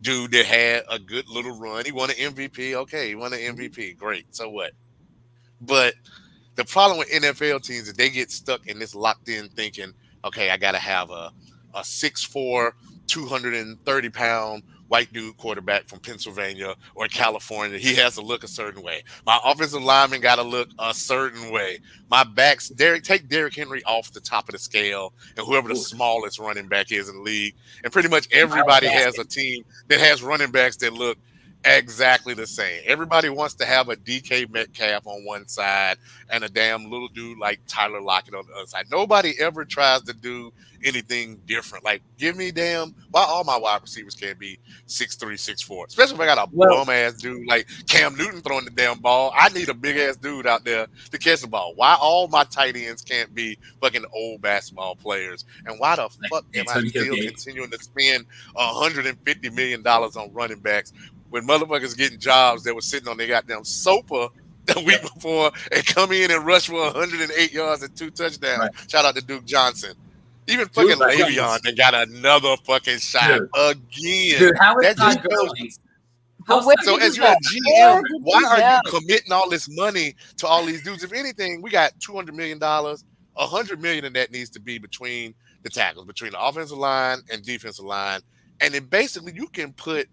dude that had a good little run. He won an MVP. Okay, he won an MVP. Great. So what? But the problem with NFL teams is they get stuck in this locked in thinking, okay, I got to have a 6'4", 230-pound white dude quarterback from Pennsylvania or California. He has to look a certain way. My offensive lineman got to look a certain way. My backs, take Derrick Henry off the top of the scale and whoever the smallest running back is in the league. And pretty much everybody has a team that has running backs that look exactly the same. Everybody wants to have a DK Metcalf on one side and a damn little dude like Tyler Lockett on the other side. Nobody ever tries to do anything different. Like, give me why all my wide receivers can't be 6'3", 6'4", especially if I got a bum ass dude like Cam Newton throwing the damn ball. I need a big ass dude out there to catch the ball. Why all my tight ends can't be fucking old basketball players? And why the fuck am I still continuing to spend $150 million on running backs when motherfuckers getting jobs that were sitting on their goddamn sofa the week before and come in and rush for 108 yards and 2 touchdowns? Right. Shout out to Duke Johnson. Even fucking Le'Veon they got another fucking shot again. Dude, how is that going? So as you're a GM, why are you committing all this money to all these dudes? If anything, we got $200 million. $100 million of that needs to be between the tackles, between the offensive line and defensive line. And then basically you can put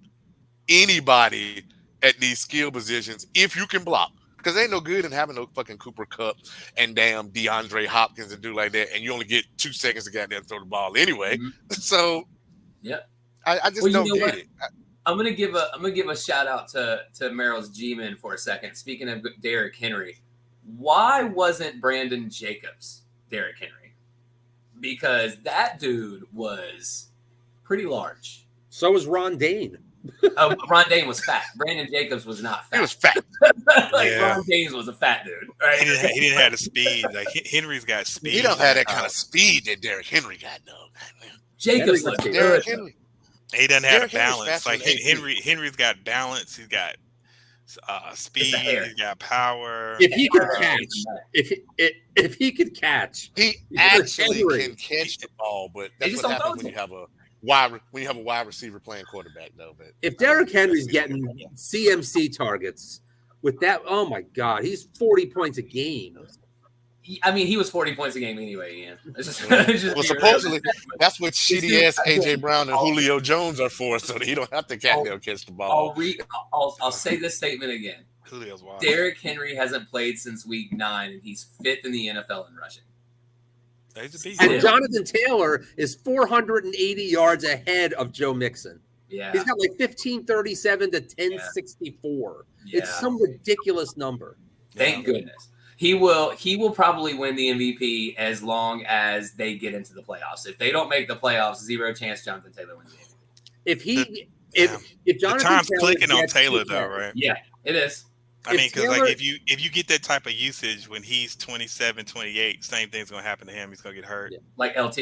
anybody at these skill positions if you can block. Because ain't no good in having no fucking Cooper Kupp and damn DeAndre Hopkins and do like that, and you only get 2 seconds to get there and throw the ball anyway. Mm-hmm. So, I just don't get it. I'm gonna give a shout out to Merrill's G-Man for a second. Speaking of Derrick Henry, why wasn't Brandon Jacobs Derrick Henry? Because that dude was pretty large. So was Ron Dane. Ron Dane was fat. Brandon Jacobs was not fat. He was fat. Ron Dane was a fat dude. Right? He didn't have the speed. Like Henry's got speed. He don't have that kind of speed that Derrick Henry got, though. Jacobs looked good. Derrick Henry. He doesn't have Derrick balance. Like Henry's Henry's got balance. He's got speed. He's got power. If he could catch, if he could catch, he actually can catch the ball, but that's what happens when you have a wide receiver playing quarterback, though. But if Derrick Henry's getting CMC targets with that, oh my God, he's 40 points a game. He was 40 points a game anyway, Ian. Well, supposedly, that's what shitty-ass A.J. Brown and Julio Jones are for, so that he don't have to catch the ball. I'll say this statement again. Julio's wild. Derrick Henry hasn't played since week 9, and he's 5th in the NFL in rushing. And Jonathan Taylor is 480 yards ahead of Joe Mixon. Yeah. He's got like 1537 to 1064. Yeah. It's some ridiculous number. Thank goodness. He will probably win the MVP as long as they get into the playoffs. If they don't make the playoffs, zero chance Jonathan Taylor wins the MVP. If Jonathan the time's Taylor clicking on Taylor though, right? Yeah, it is. I mean, because like if you get that type of usage when he's 27, 28, same thing's gonna happen to him. He's gonna get hurt. Yeah. Like LT.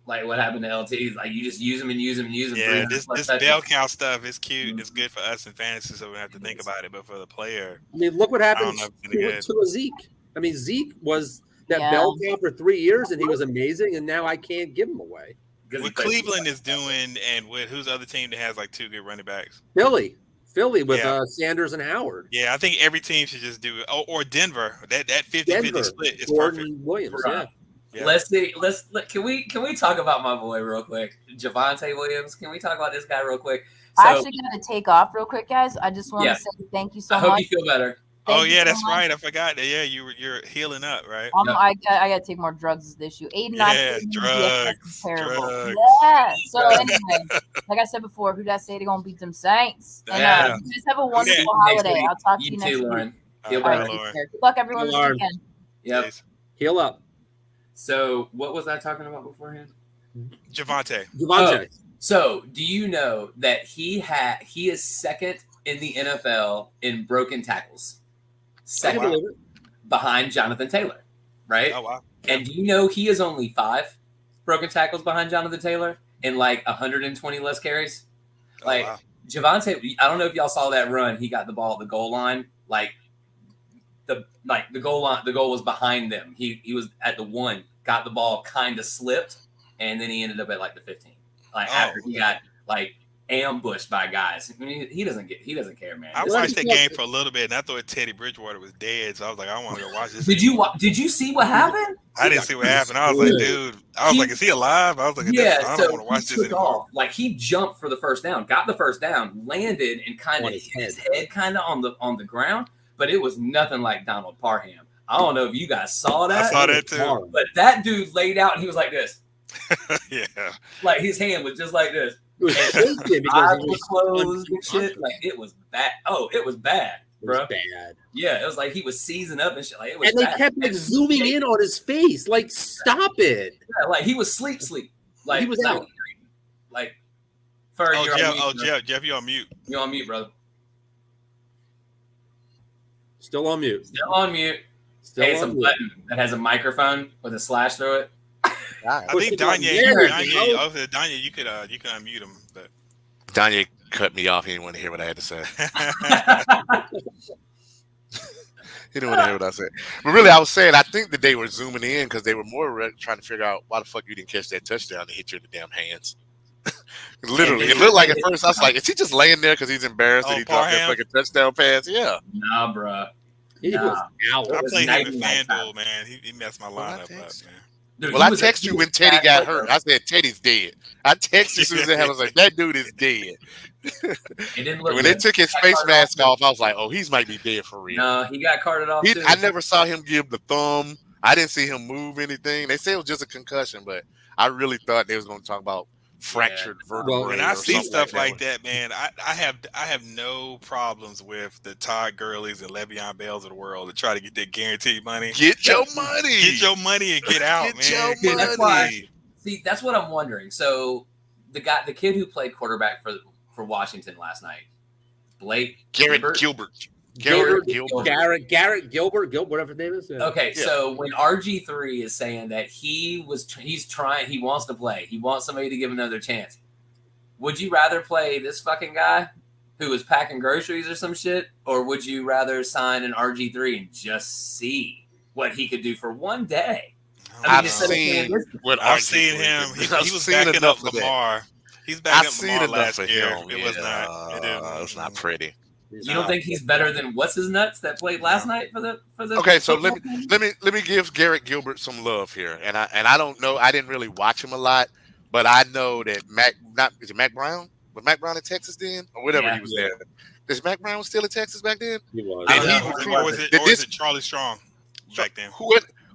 Like what happened to LT? Like you just use him and use him and use him. Yeah, this bell count stuff is cute. Mm-hmm. It's good for us in fantasy, so we don't have to think about it. But for the player, I mean, look what happened to Zeke. I mean, Zeke was that bell count for 3 years, and he was amazing, and now I can't give him away. What Cleveland is doing, and with who's the other team that has like 2 good running backs? Philly with Sanders and Howard. Yeah, I think every team should just do it. Or Denver. That 50-50 split is Gordon perfect. Williams, yeah. Let's see. Can we talk about my boy real quick, Javonte Williams? Can we talk about this guy real quick? I actually got to take off real quick, guys. I just want to say thank you so much. I hope you feel better. That's right. I forgot that. Yeah, you're healing up, right? I got to take more drugs as this issue. Drugs. Terrible. Drugs. Yeah. So anyway, like I said before, who did I say they're gonna beat them Saints? And you guys have a wonderful holiday. I'll talk to you next week. Lauren. All right, good luck, everyone, this weekend. Yep. Heal up. So what was I talking about beforehand? Javonte. Oh, so do you know that he is second in the NFL in broken tackles? Second behind Jonathan Taylor, right? Oh, wow. And do you know he is only 5 broken tackles behind Jonathan Taylor and like 120 less carries? Like Javonte, I don't know if y'all saw that run. He got the ball at the goal line. The goal line, the goal was behind them. He was at the 1, got the ball, kind of slipped, and then he ended up at like the 15. After he got ambushed by guys. I mean, he doesn't care, man. I watched that game for a little bit, and I thought Teddy Bridgewater was dead, so I was like, I want to go watch this. Did you see what happened? I didn't see what happened. I was like, dude. I was like, is he alive? I was like, I don't want to watch this anymore. Like he jumped for the first down, got the first down, landed, and kind of hit his head kind of on the ground. But it was nothing like Donald Parham. I don't know if you guys saw that. I saw that too. But that dude laid out, and he was like this. Yeah. Like his hand was just like this. It was eyes were closed and shit. Like it was bad. Oh, it was bad, bro. It was bad. Yeah, it was like he was seizing up and shit. Like it was. And they kept zooming in on his face. Like, stop it. Yeah, like he was sleep. Like he was out. Like, Jeff, you on mute. You on mute, brother? Still on mute. It's a button that has a microphone with a slash through it. I think Danya, you could unmute him. But Danya cut me off. He didn't want to hear what I had to say. He didn't want to hear what I said. But really, I was saying, I think that they were zooming in because they were more trying to figure out why the fuck you didn't catch that touchdown to hit you in the damn hands. Literally, it looked like at first I was like, is he just laying there because he's embarrassed that he dropped that fucking touchdown pass? Yeah. Nah, bro. He was out. I played him in FanDuel, man. He messed my lineup up, man. Dude, I texted you when Teddy got hurt. I said, Teddy's dead. I texted you as soon as it happened. I was like, that dude is dead. When they took his face mask off, I was like, oh, he might be dead for real. No, he got carted off too. I never saw him give the thumb. I didn't see him move anything. They said it was just a concussion, but I really thought they was going to talk about fractured vertebrae. Well, when I see stuff like that, man, I have no problems with the Todd Gurley's and Le'Veon Bells of the world to try to get that guaranteed money. Get your money. Get your money and get out, man. That's what I'm wondering. So the kid who played quarterback for Washington last night? Blake Garrett Gilbert? Gilbert. Garrett Gilbert, whatever his name is. Yeah. Okay, Yeah. so when RG3 is saying that he's trying, he wants to play, he wants somebody to give him another chance. Would you rather play this fucking guy who was packing groceries or some shit, or would you rather sign an RG3 and just see what he could do for one day? I've seen him. He was backing up Lamar. He's backing up Lamar last year. It was not. It's not pretty. You don't think he's better than what's his nuts that played last night for the? Okay, so let me give Garrett Gilbert some love here, and I don't know, I didn't really watch him a lot, but I know that is it Mac Brown? Was Mac Brown in Texas then, or whatever he was there? Is Mac Brown still in Texas back then? He was. Or was it Charlie Strong back then?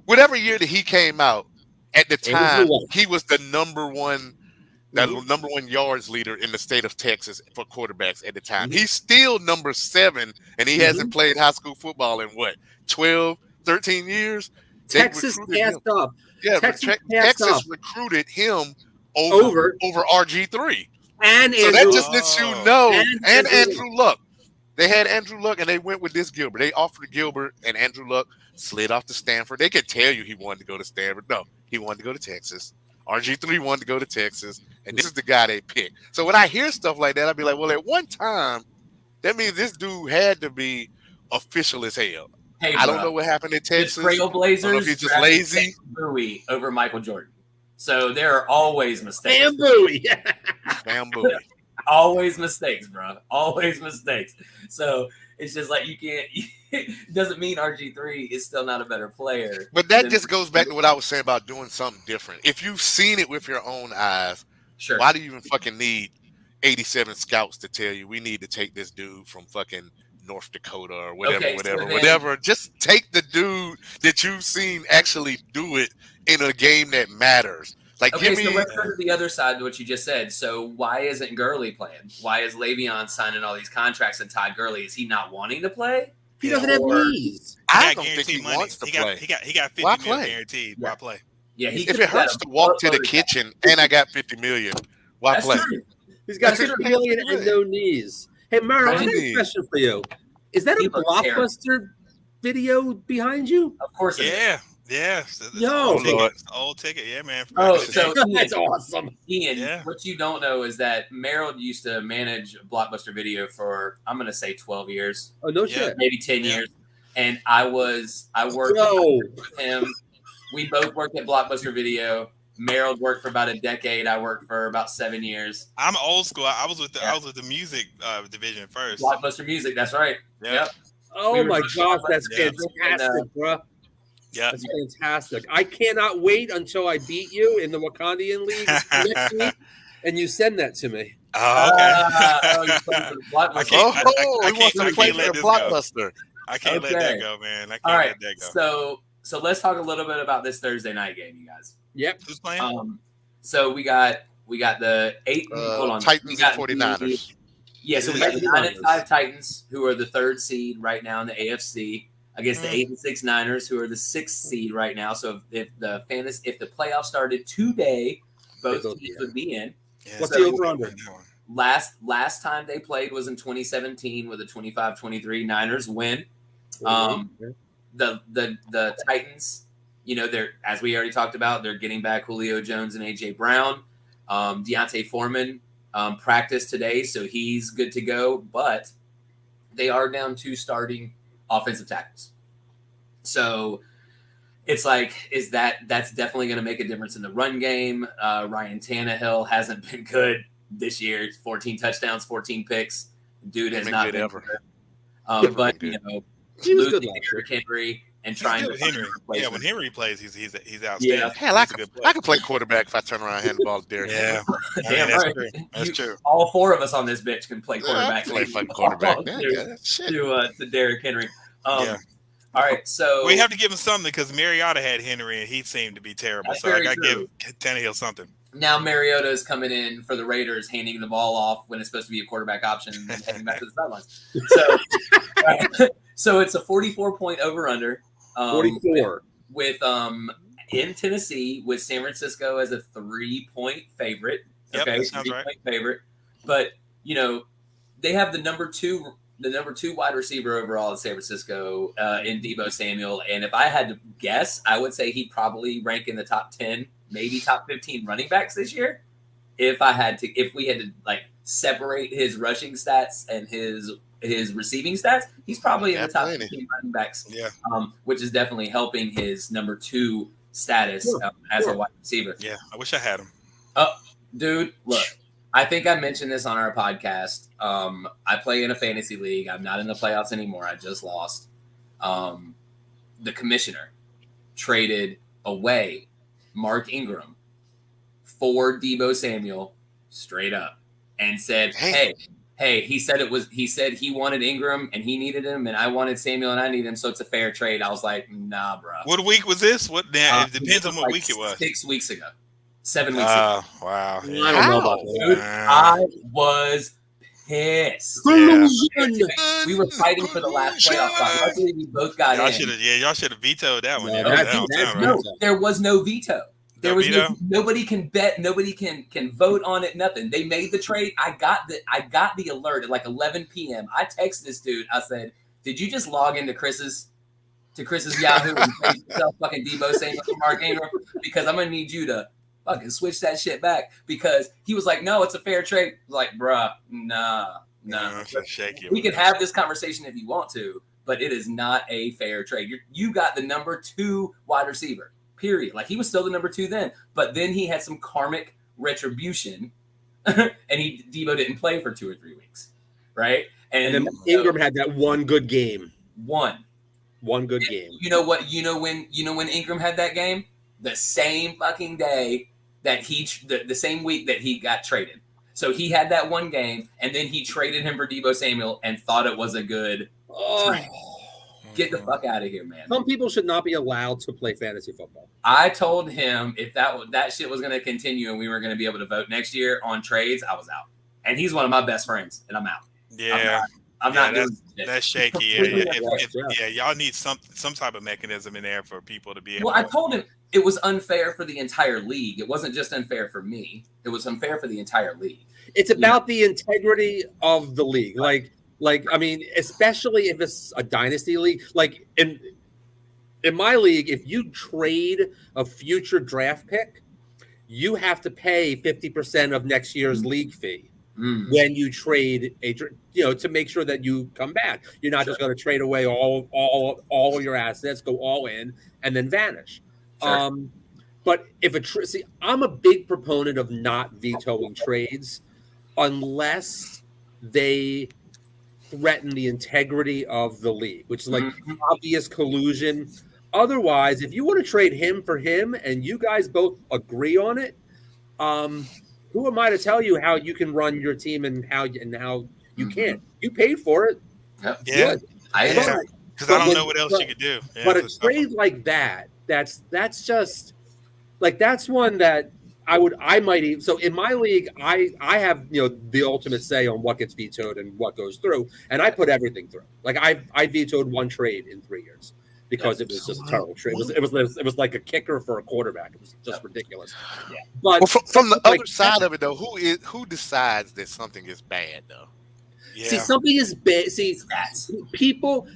Whatever year that he came out, at the time he was the number one yards leader in the state of Texas for quarterbacks at the time. He's still number 7, and he hasn't played high school football in 12, 13 years. Texas passed up. Yeah, Texas recruited him over RG3. And so that just lets you know. And Andrew Luck. They had Andrew Luck, and they went with this Gilbert. They offered Gilbert, and Andrew Luck slid off to Stanford. They could tell you he wanted to go to Stanford. No, he wanted to go to Texas. RG3 wanted to go to Texas, and this is the guy they picked. So when I hear stuff like that, I'd be like, well, at one time, that means this dude had to be official as hell. Hey, I don't know what happened in Texas. The Trailblazers, I don't know if he's just lazy. Bowie over Michael Jordan. So there are always mistakes. Bamboo. Always mistakes, bro. Always mistakes. So it's just like you can't. It doesn't mean RG3 is still not a better player. But that just goes back to what I was saying about doing something different. If you've seen it with your own eyes, sure. Why do you even fucking need 87 scouts to tell you we need to take this dude from fucking North Dakota or whatever? Just take the dude that you've seen actually do it in a game that matters. Like, so let's go to the other side of what you just said. So why isn't Gurley playing? Why is Le'Veon signing all these contracts and Todd Gurley? Is he not wanting to play? He doesn't have knees. I don't think he wants to play. He got $50 million guaranteed. Why play? Yeah, if it hurts to walk to the kitchen and I got $50 million, why play? True. He's got $50 million and no knees. Hey, Mara, I have a question for you. Is that a Blockbuster video behind you? Of course it is. Yeah. Old ticket. Yeah, man. So that's awesome. Ian, what you don't know is that Merrill used to manage Blockbuster Video for, I'm going to say 12 years. Oh, no shit. Maybe 10 years. And I worked with him. We both worked at Blockbuster Video. Merrill worked for about a decade. I worked for about 7 years. I'm old school. I was with the music division first. Blockbuster Music. That's right. Yep. Oh my gosh, that's fantastic, bro. Yeah, that's fantastic. I cannot wait until I beat you in the Wakandian League next week, and you send that to me. Oh, okay. I can't let Blockbuster. I can't let that go, man. I can't let that go. So let's talk a little bit about this Thursday night game, you guys. Yep. Who's playing? So we got the 8. Hold on. Titans and 49ers. So we got the 9-5 Titans, who are the 3rd seed right now in the AFC, against the 8-6 Niners, who are the 6th seed right now. So if the playoffs started today, both teams would be in. Yeah. What's the over-under? Last time they played was in 2017 with a 25-23 Niners win. The Titans, they're, as we already talked about, they're getting back Julio Jones and AJ Brown. Deontay Foreman practiced today, so he's good to go. But they are down 2 starting offensive tackles. So it's like, that's definitely going to make a difference in the run game. Ryan Tannehill hasn't been good this year. 14 touchdowns, 14 picks. Dude has not been ever. Good. But losing Derrick Henry and trying to Henry. Yeah, when Henry plays, he's outstanding. Yeah, hell, I could play quarterback if I turn around and hand the ball to Derrick Henry. Damn right. That's true. All 4 of us on this bitch can play quarterback. Play fucking quarterback. To Derrick Henry. All right, so we have to give him something because Mariota had Henry and he seemed to be terrible. So I got to give Tannehill something. Now Mariota is coming in for the Raiders, handing the ball off when it's supposed to be a quarterback option and then heading back to the sidelines. So it's a 44-point over/under. 44 with in Tennessee with San Francisco as a 3-point favorite. Yep, okay, that sounds 3-point favorite. But they have the number two wide receiver overall in San Francisco in Deebo Samuel. And if I had to guess, I would say he'd probably rank in the top 10, maybe top 15 running backs this year. If we had to like separate his rushing stats and his receiving stats, he's probably in the top 15 running backs. Yeah. Which is definitely helping his number 2 status as a wide receiver. Yeah, I wish I had him. Dude, look. I think I mentioned this on our podcast. I play in a fantasy league. I'm not in the playoffs anymore. I just lost. The commissioner traded away Mark Ingram for Deebo Samuel straight up and said, hey, he said he wanted Ingram and he needed him, and I wanted Samuel and I needed him, so it's a fair trade. I was like, nah, bro. What week was this? It depends on what week it was. 6 weeks ago. 7 weeks ago. Wow. Yeah. I don't know about that. Dude, I was pissed. Yeah. We were fighting for the last playoff spot. Luckily, we both got in. Y'all should have vetoed that one. No, there was no veto. Nobody can bet. Nobody can vote on it. Nothing. They made the trade. I got the alert at like 11 p.m. I texted this dude. I said, "Did you just log into Chris's Yahoo and trade yourself fucking Deebo Samuel for Mark Ingram? Because I'm gonna need you to fucking switch that shit back." Because he was like, "No, it's a fair trade." Like, bruh, nah. We can have this conversation if you want to, but it is not a fair trade. You got the number 2 wide receiver. Period. Like, he was still the number 2 then, but then he had some karmic retribution, and Deebo didn't play for 2 or 3 weeks, right? And then Ingram had that one good game. One good game. You know what? You know when Ingram had that game? The same fucking day that the same week that he got traded. So he had that one game, and then he traded him for Deebo Samuel and thought it was a good trade. Get the fuck out of here, man. Some people should not be allowed to play fantasy football. I told him if that shit was going to continue and we were going to be able to vote next year on trades, I was out. And he's one of my best friends, and I'm out. Yeah. I'm not doing that's shaky. Yeah. Y'all need some type of mechanism in there for people to be able. Well, I told him it was unfair for the entire league. It wasn't just unfair for me. It was unfair for the entire league. It's about the integrity of the league. Like, I mean, especially if it's a dynasty league. Like, in my league, if you trade a future draft pick, you have to pay 50% of next year's league fee when you trade to make sure that you come back. You're not just going to trade away all of your assets, go all in, and then vanish. Sure. But if I'm a big proponent of not vetoing trades unless they threaten the integrity of the league, which is like obvious collusion. Otherwise, if you want to trade him for him and you guys both agree on it, who am I to tell you how you can run your team and how you can't? You paid for it. Yeah, because I don't know what else you could do. Yeah, but a trade like that's just like that's one that I might even. So in my league, I have the ultimate say on what gets vetoed and what goes through, and I put everything through. Like I vetoed one trade in 3 years because it was just a terrible trade. It was like a kicker for a quarterback. It was just ridiculous. Yeah. But from the other side of it, though, who decides that something is bad, though? Yeah. See, something is bad. See, people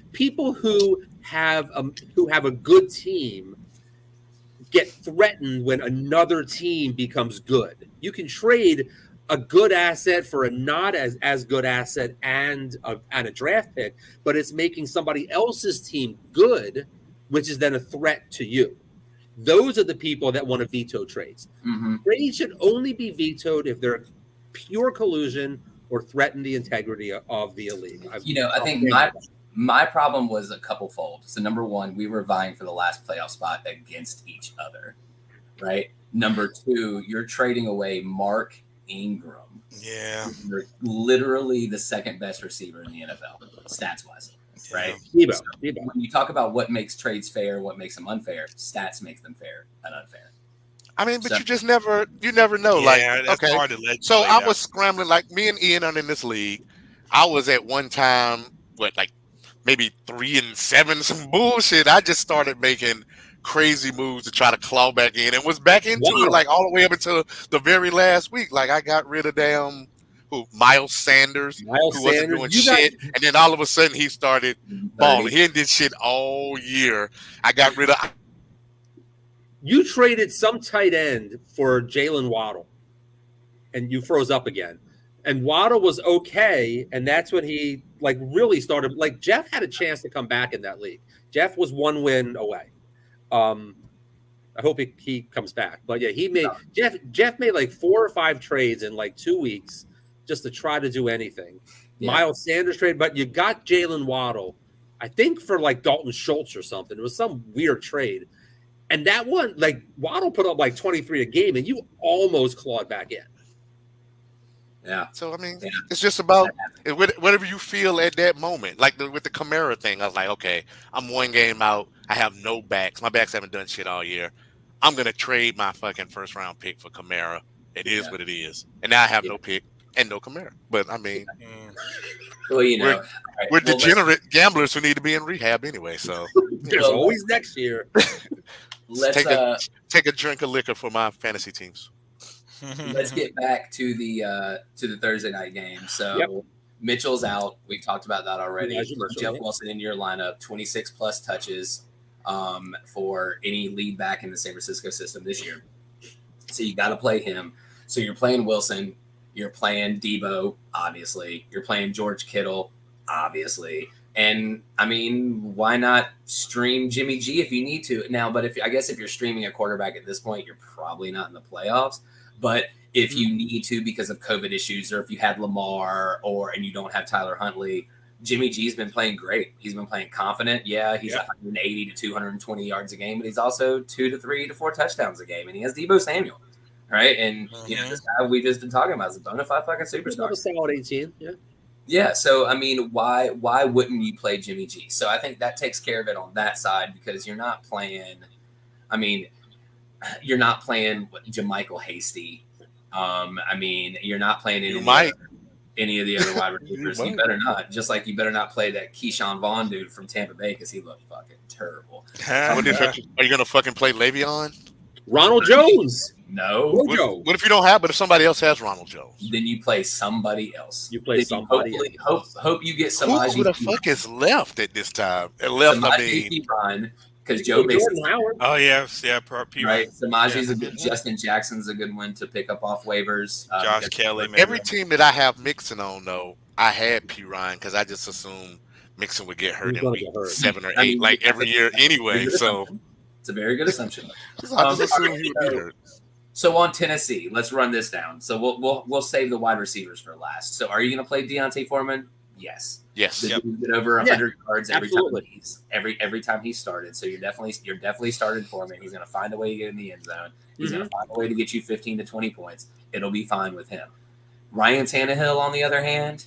who have a good team get threatened when another team becomes good. You can trade a good asset for a not as good asset and a draft pick, but it's making somebody else's team good, which is then a threat to you. Those are the people that want to veto trades. Trades should only be vetoed if they're pure collusion or threaten the integrity of the league. I think my problem was a couple fold. So number one, we were vying for the last playoff spot against each other, right? Number two, you're trading away Mark Ingram. Yeah. You're literally the second best receiver in the NFL, stats-wise, right? Deebo. When you talk about what makes trades fair, what makes them unfair, stats makes them fair and unfair. I mean, but you never know. Yeah, like, that's okay. hard to so I was scrambling, like me and Ian are in this league. I was at one time, maybe 3-7, some bullshit. I just started making crazy moves to try to claw back in and was back into it like all the way up until the very last week. Like I got rid of Miles Sanders, who wasn't doing shit, and then all of a sudden he started balling. He did shit all year. I got rid of. You traded some tight end for Jalen Waddle, and you froze up again. And Waddle was okay, and that's when he really started. Like Jeff had a chance to come back in that league. Jeff was 1 win away. I hope he comes back. But yeah, Jeff made like 4 or 5 trades in like 2 weeks just to try to do anything. Yeah. Miles Sanders trade, but you got Jalen Waddle, I think for like Dalton Schultz or something. It was some weird trade. And that one, like Waddle put up like 23 a game, and you almost clawed back in. Yeah. So, I mean, it's just about whatever you feel at that moment. Like with the Kamara thing, I was like, okay, I'm 1 game out. I have no backs. My backs haven't done shit all year. I'm going to trade my fucking first-round pick for Kamara. It is what it is. And now I have no pick and no Kamara. But, I mean, well, we're degenerate gamblers who need to be in rehab anyway. So there's always next year. Let's take a drink of liquor for my fantasy teams. Let's get back to the Thursday night game. So Mitchell's out. We've talked about that already. Jeff Wilson in your lineup, 26 plus touches for any lead back in the San Francisco system this year. So you got to play him. So you're playing Wilson. You're playing Debo, obviously. You're playing George Kittle, obviously. And, I mean, why not stream Jimmy G if you need to? Now, but if you're streaming a quarterback at this point, you're probably not in the playoffs. But if you need to because of COVID issues, or if you had Lamar and you don't have Tyler Huntley, Jimmy G's been playing great. He's been playing confident. Yeah, he's 180 to 220 yards a game, but he's also 2 to 3 to 4 touchdowns a game. And he has Deebo Samuel, right? And this guy we just been talking about is a bona fide fucking superstar. He's solid 18, Yeah, so I mean, why wouldn't you play Jimmy G? So I think that takes care of it on that side because you're not playing. I mean, you're not playing Jermichael Hasty. I mean, you're not playing any of the other wide receivers. You better not. Just like you better not play that Keyshawn Vaughn dude from Tampa Bay because he looked fucking terrible. Are you gonna fucking play Le'Veon? Ronald Jones. No. What if you don't have? But if somebody else has Ronald Jones, then you play somebody else. You play somebody else. Hope you get Samaje. Who the fuck is left at this time? Samaje because Joe Mixon. Oh yeah, right. Samaje's a good. Justin Jackson's a good one to pick up off waivers. Josh Kelly. Maybe. Every team that I have Mixon on, though, I had P. Ryan because I just assumed Mixon would get hurt in week 7 or 8, every year anyway. So it's a very good assumption. I just assumed he would be hurt. So on Tennessee, let's run this down. So we'll save the wide receivers for last. So are you going to play Deontay Foreman? Yes. Yep. Get over 100 yards every time he started. So you're definitely starting Foreman. He's going to find a way to get in the end zone. He's going to find a way to get you 15 to 20 points. It'll be fine with him. Ryan Tannehill, on the other hand,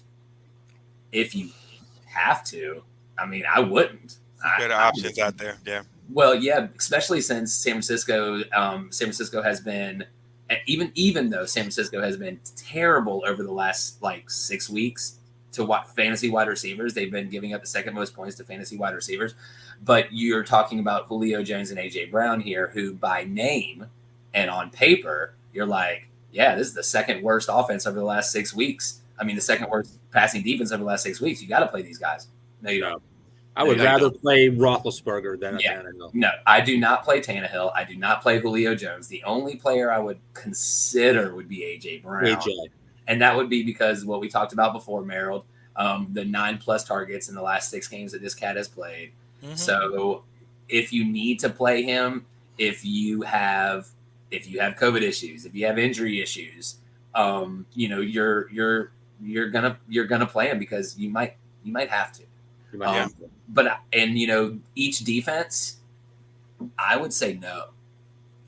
if you have to, I mean, I wouldn't. Better options out there, yeah. Well, yeah, especially since San Francisco has been, even though San Francisco has been terrible over the last 6 weeks to fantasy wide receivers. They've been giving up the second most points to fantasy wide receivers. But you're talking about Julio Jones and A.J. Brown here, who by name and on paper, you're like, yeah, this is the second worst offense over the last 6 weeks. I mean, the second worst passing defense over the last 6 weeks. You got to play these guys. No, you don't. I would rather play Roethlisberger than Tannehill. No, I do not play Tannehill. I do not play Julio Jones. The only player I would consider would be A.J. Brown. And that would be because what we talked about before, Merrill, the 9+ targets in the last 6 games that this cat has played. Mm-hmm. So if you need to play him, if you have COVID issues, if you have injury issues, you're gonna play him because you might have to. But each defense, I would say no.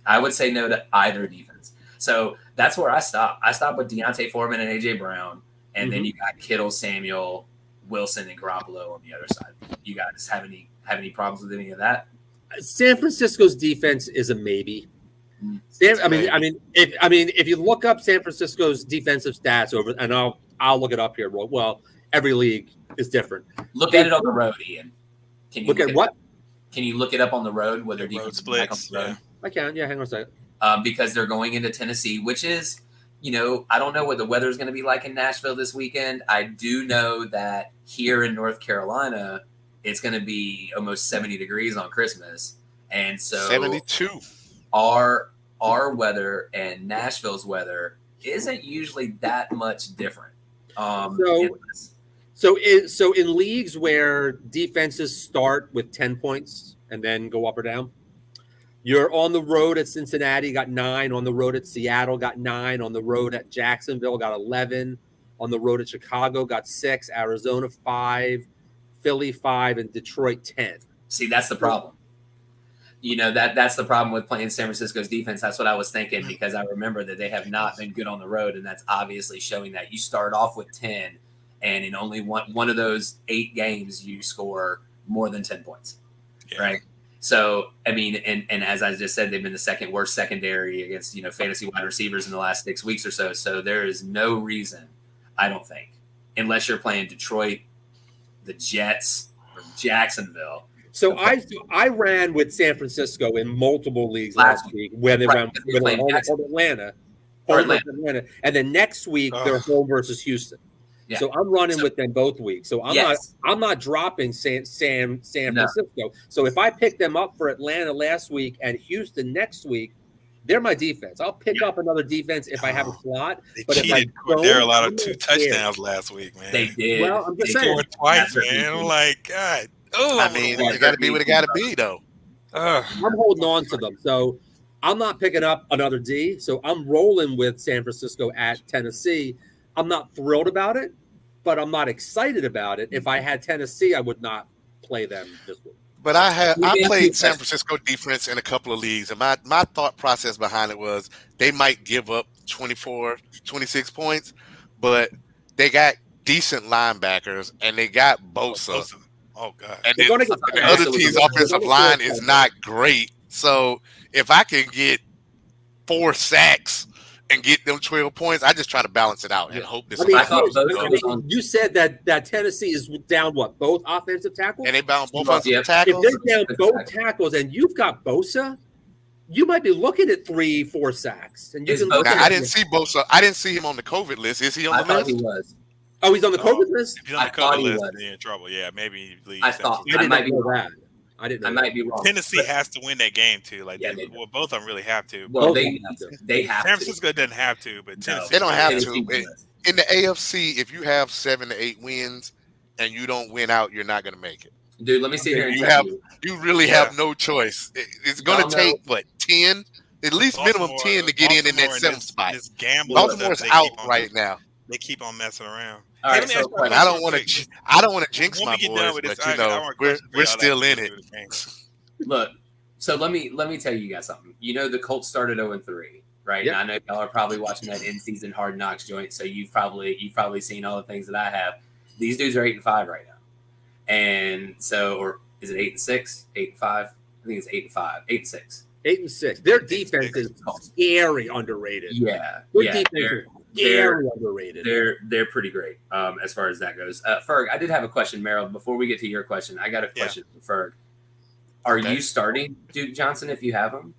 I would say no to either defense. So that's where I stop. I stop with Deontay Foreman and A.J. Brown, and then you got Kittle, Samuel, Wilson, and Garoppolo on the other side. You guys have any problems with any of that? San Francisco's defense is a maybe. If you look up San Francisco's defensive stats over, and I'll look it up here. Well, every league is different. Look at it on the road, Ian. Can you look at what? Can you look it up on the road? Whether road splits. I can. Yeah, hang on a second. Because they're going into Tennessee, which is I don't know what the weather is going to be like in Nashville this weekend. I do know that here in North Carolina, it's going to be almost 70 degrees on Christmas. And so 72. Our weather and Nashville's weather isn't usually that much different. So in leagues where defenses start with 10 points and then go up or down, you're on the road at Cincinnati, got 9. On the road at Seattle, got 9. On the road at Jacksonville, got 11. On the road at Chicago, got 6. Arizona, 5. Philly, 5. And Detroit, 10. See, that's the problem. That's the problem with playing San Francisco's defense. That's what I was thinking, because I remember that they have not been good on the road, and that's obviously showing that. You start off with 10, and in only one of those 8 games, you score more than 10 points, right? So, I mean, and as I just said, they've been the second worst secondary against, fantasy wide receivers in the last 6 weeks or so. So there is no reason, I don't think, unless you're playing Detroit, the Jets, or Jacksonville. So I ran with San Francisco in multiple leagues last week when they went home Atlanta. And then next week they're home versus Houston. Yeah. So I'm running with them both weeks. So I'm not dropping San Francisco. So if I pick them up for Atlanta last week and Houston next week, they're my defense. I'll pick up another defense if I have a slot. But if I don't, they're allowed 2 touchdowns last week, man. They did. Well, I'm just saying. Scored twice, man. I'm like, God. Oh, I mean, it got to be what it got to be, though. I'm holding on to them. So I'm not picking up another D. So I'm rolling with San Francisco at Tennessee. I'm not thrilled about it, but I'm not excited about it. If I had Tennessee, I would not play them this week. But I played San Francisco defense in a couple of leagues, and my thought process behind it was they might give up 24, 26 points, but they got decent linebackers, and they got Bosa. Oh, God. And the other team's offensive line is not great. So if I can get 4 sacks and get them 12 points, I just try to balance it out and hope this. You said that Tennessee is down both offensive tackles? And they bound both offensive tackles? If they're down both tackles and you've got Bosa, you might be looking at 3-4 sacks. And I didn't see Bosa. I didn't see him on the COVID list. Is he on the list? He was. Oh, he's on the COVID list? If he's on the COVID list, then you're in trouble. Yeah, maybe he leaves. I might be wrong. I might be wrong. Tennessee has to win that game too. Like, both of them really have to. Well, they have to. San Francisco doesn't have to, but Tennessee they don't have to. In the AFC, if you have 7 to 8 wins and you don't win out, you're not going to make it. Dude, let me see here. You really have no choice. It's going to take 10, at least minimum 10 to get in that 7th spot. Baltimore's out right now. They keep on messing around. All right, so I don't want to jinx my boys, but we're still in it. Look, so let me tell you guys something. The Colts started 0-3, right? Yep. And I know y'all are probably watching that in-season Hard Knocks joint, so you've probably seen all the things that I have. These dudes are 8-5 right now, and so, or is it 8-6, 8-5? I think it's 8-5, 8-6. 8-6. Their defense is scary underrated. Yeah, They're underrated. They're pretty great as far as that goes. Ferg, I did have a question, Meryl. Before we get to your question, I got a question for Ferg. Are you starting Duke Johnson if you have him?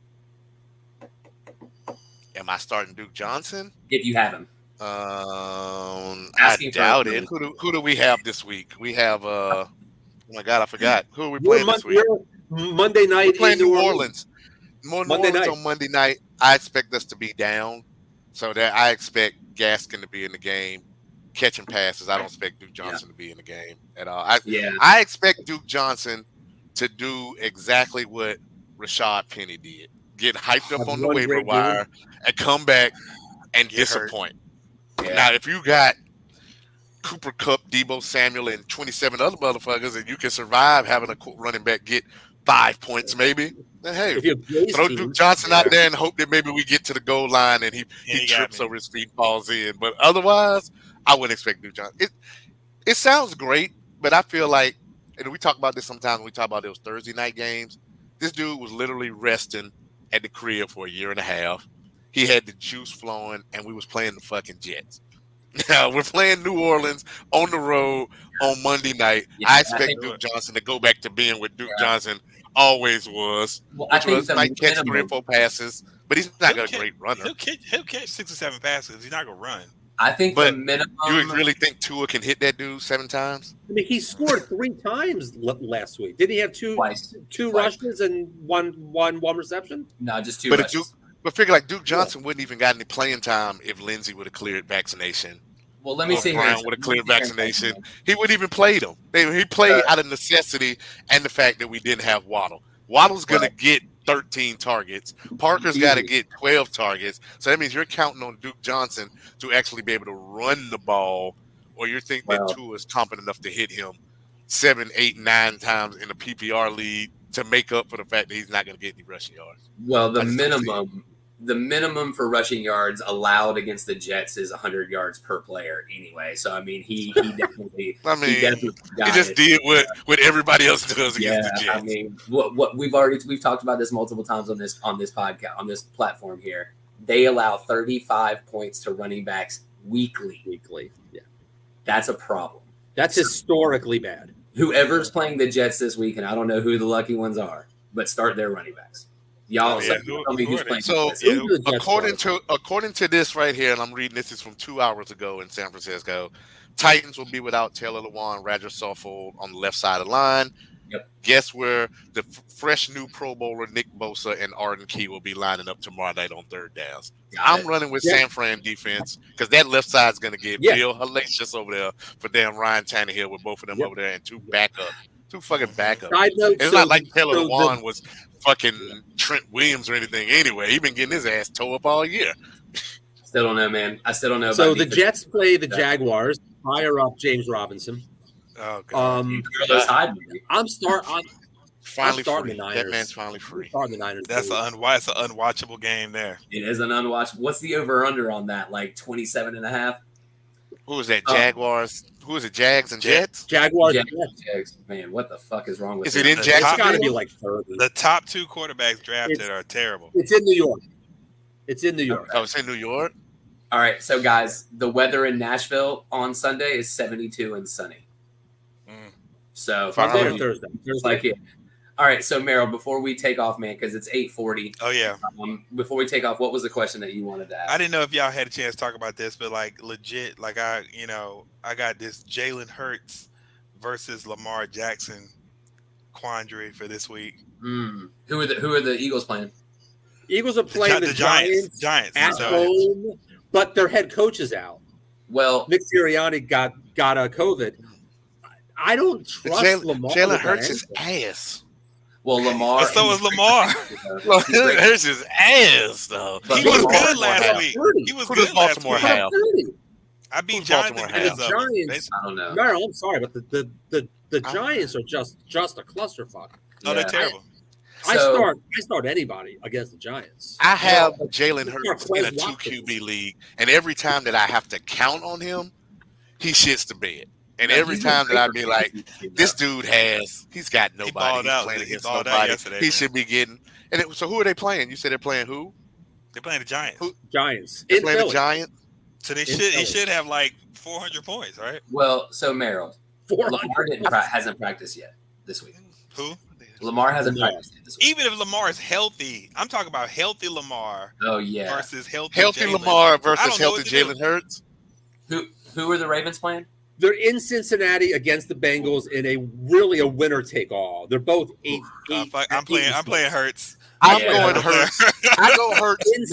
Am I starting Duke Johnson? If you have him. I doubt it. Who do we have this week? We have oh my God, I forgot. Who are we playing this week? Monday night. We're playing New Orleans. New Orleans on Monday night. I expect us to be down. So that I expect Gaskin to be in the game, catching passes. I don't expect Duke Johnson to be in the game at all. I expect Duke Johnson to do exactly what Rashad Penny did. Get hyped up on the waiver wire and come back and disappoint. Yeah. Now, if you got Cooper Kupp, Debo Samuel, and 27 other motherfuckers, and you can survive having a running back get 5 points maybe, then hey, throw Duke Johnson out there and hope that maybe we get to the goal line and he trips over his feet, falls in. But otherwise, I wouldn't expect Duke Johnson. It sounds great, but I feel like, and we talk about this sometimes when we talk about those Thursday night games, this dude was literally resting at the crib for a year and a half. He had the juice flowing, and we was playing the fucking Jets. Now, we're playing New Orleans on the road on Monday night. I expect Duke Johnson to go back to being what Duke Johnson always was. Well, Which was might catch 3 or 4 passes, but he's not a great runner. He'll catch 6 or 7 passes. He's not gonna run. I think but the minimum. You really think Tua can hit that dude 7 times? I mean, he scored 3 times last week. Didn't he have two rushes and one reception? No, just 2 but rushes. But figure like Duke Johnson wouldn't even got any playing time if Lindsey would have cleared vaccination. Well, let me see. Brown would have cleared vaccination. He wouldn't even played him. He played out of necessity and the fact that we didn't have Waddle. Waddle's going to get 13 targets. Parker's got to get 12 targets. So that means you're counting on Duke Johnson to actually be able to run the ball, or you think that Tua is competent enough to hit him 7, 8, 9 times in a PPR league to make up for the fact that he's not going to get any rushing yards. Well, the minimum for rushing yards allowed against the Jets is 100 yards per player anyway. So I mean, he definitely. He just did what everybody else does against the Jets. I mean, what we've talked about this multiple times on this podcast, on this platform here. They allow 35 points to running backs weekly. Yeah, that's a problem. That's historically bad. Whoever's playing the Jets this week, and I don't know who the lucky ones are, but start their running backs. Y'all tell me who's playing. So according to this right here, and I'm reading this is from 2 hours ago in San Francisco, Titans will be without Taylor Lewan, Rodgers Saffold on the left side of the line. Yep. Guess where the fresh new Pro Bowler Nick Bosa and Arden Key will be lining up tomorrow night on third downs. I'm running with San Fran defense because that left side is going to get real hellacious over there for damn Ryan Tannehill with both of them over there and 2 fucking backups. It's not like Taylor Lewan was fucking Trent Williams or anything anyway. He's been getting his ass towed up all year. Still don't know, man. I still don't know. So the Jets play the Jaguars. Fire up James Robinson. Oh God. I'm starting free. the Niners. That man's finally free. Starting the Niners. That's an unwatchable game there. It is an unwatchable. What's the over/under on that? Like 27.5. Who is that? Jaguars. Who is it? Jags and Jets. Jaguars. Jags. Man, what the fuck is wrong with? Is it in Jacksonville? It's got to be like 30. The top 2 quarterbacks drafted are terrible. It's in New York. It's in New York. Oh, it's in New York. All right, so guys, the weather in Nashville on Sunday is 72 and sunny. So Friday or Thursday. Like it. All right, so Merrill, before we take off, man, because it's 8:40. Oh yeah. Before we take off, what was the question that you wanted to ask? I didn't know if y'all had a chance to talk about this, but like legit, like I got this Jalen Hurts versus Lamar Jackson quandary for this week. Who are the Eagles playing? Eagles are playing the Giants at home, but their head coach is out. Well, Nick Sirianni got a COVID. I don't trust Lamar. Jalen Hurts is ass. Well, Lamar. So is Lamar. Hurts is ass though. He was good last week. He was good last week. I beat Jonathan. The Giants. I don't know. No, I'm sorry, but the Giants are just a clusterfuck. Oh, they're terrible. I start anybody against the Giants. I have Jalen Hurts in a 2 QB league, and every time that I have to count on him, he shits the bed. And every time that I be like, this dude he's got nobody. He's playing against nobody. He should be getting. So who are they playing? You said they're playing who? They're playing the Giants. Giants. They're playing the Giants. So he should have like 400 points, right? Well, so Merrill, Lamar hasn't practiced yet this week. Who? Lamar hasn't practiced yet this week. Even if Lamar is healthy, I'm talking about healthy Lamar. Oh yeah. Versus healthy Lamar versus healthy Jalen Hurts. Who are the Ravens playing? They're in Cincinnati against the Bengals in a winner take all. They're both 8. I'm playing Hurts. I'm going Hurts. I go Hurts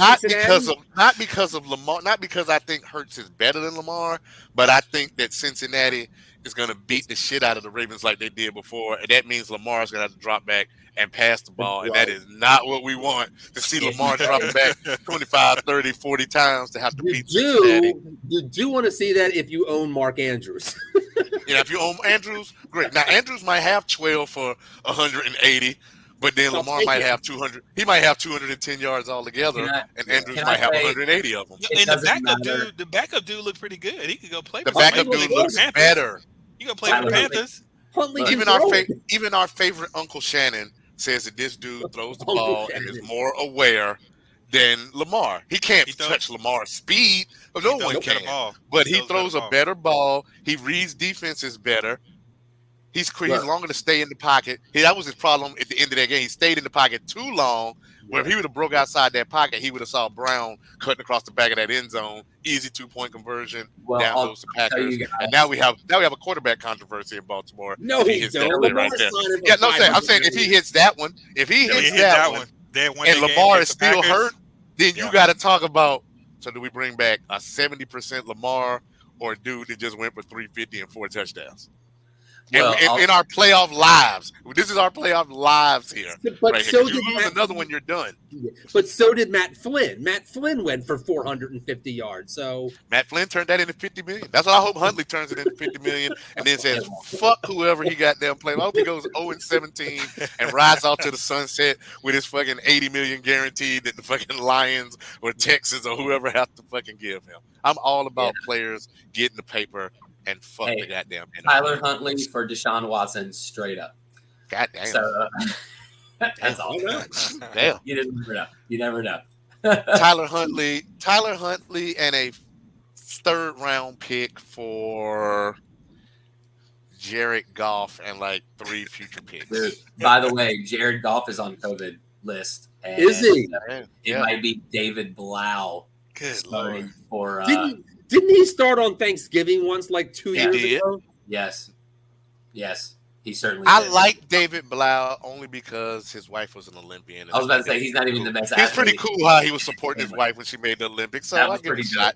not because of Lamar, not because I think Hurts is better than Lamar, but I think that Cincinnati is going to beat the shit out of the Ravens like they did before, and that means Lamar's going to have to drop back and pass the ball, and that is not what we want to see Lamar dropping back 25, 30, 40 times to have to beat Cincinnati. You do want to see that if you own Mark Andrews. If you own Andrews, great. Now, Andrews might have 12 for 180, but then Lamar might have 200. He might have 210 yards altogether, and Andrews might have 180 of them. And the backup dude looked pretty good. He could go play. The backup dude looks better. You go play for the Panthers. Even our favorite Uncle Shannon says that this dude throws the ball and is more aware than Lamar. He can't touch Lamar's speed. No one can. But he throws a better ball. He reads defenses better. He's longer to stay in the pocket. That was his problem at the end of that game. He stayed in the pocket too long. Where if he would have broke outside that pocket, he would have saw Brown cutting across the back of that end zone. Easy 2-point conversion. Down goes the Packers. And now we have a quarterback controversy in Baltimore. No, he don't. Right there. Yeah, no, I'm saying if he hits that one, and Lamar is still hurt, then you got to talk about. So do we bring back a 70% Lamar or a dude that just went for 350 and 4 touchdowns? Well, in our playoff lives, this is our playoff lives here. But right so here. You lose another one, you're done. But so did Matt Flynn. Matt Flynn went for 450 yards. So Matt Flynn turned that into 50 million. That's what I hope Huntley turns it into 50 million, and then says, "Fuck whoever he got them playing." I hope he goes 0-17 and rides out to the sunset with his fucking 80 million guaranteed that the fucking Lions or Texans or whoever have to fucking give him. I'm all about players getting the paper. And fuck the goddamn Tyler Huntley for Deshaun Watson straight up. God damn. So that's all. Damn. You never know. Tyler Huntley and a 3rd round pick for Jared Goff and like 3 future picks. Dude, by the way, Jared Goff is on COVID list. And is he? It might be David Blau. Good Lord. For Didn't he start on Thanksgiving once, like 2 years ago? Yes. He certainly I did. like David Blau only because his wife was an Olympian. I was about to say, he's not even the best athlete. He's pretty cool how he was supporting his wife when she made the Olympics. So I'll give him a shot.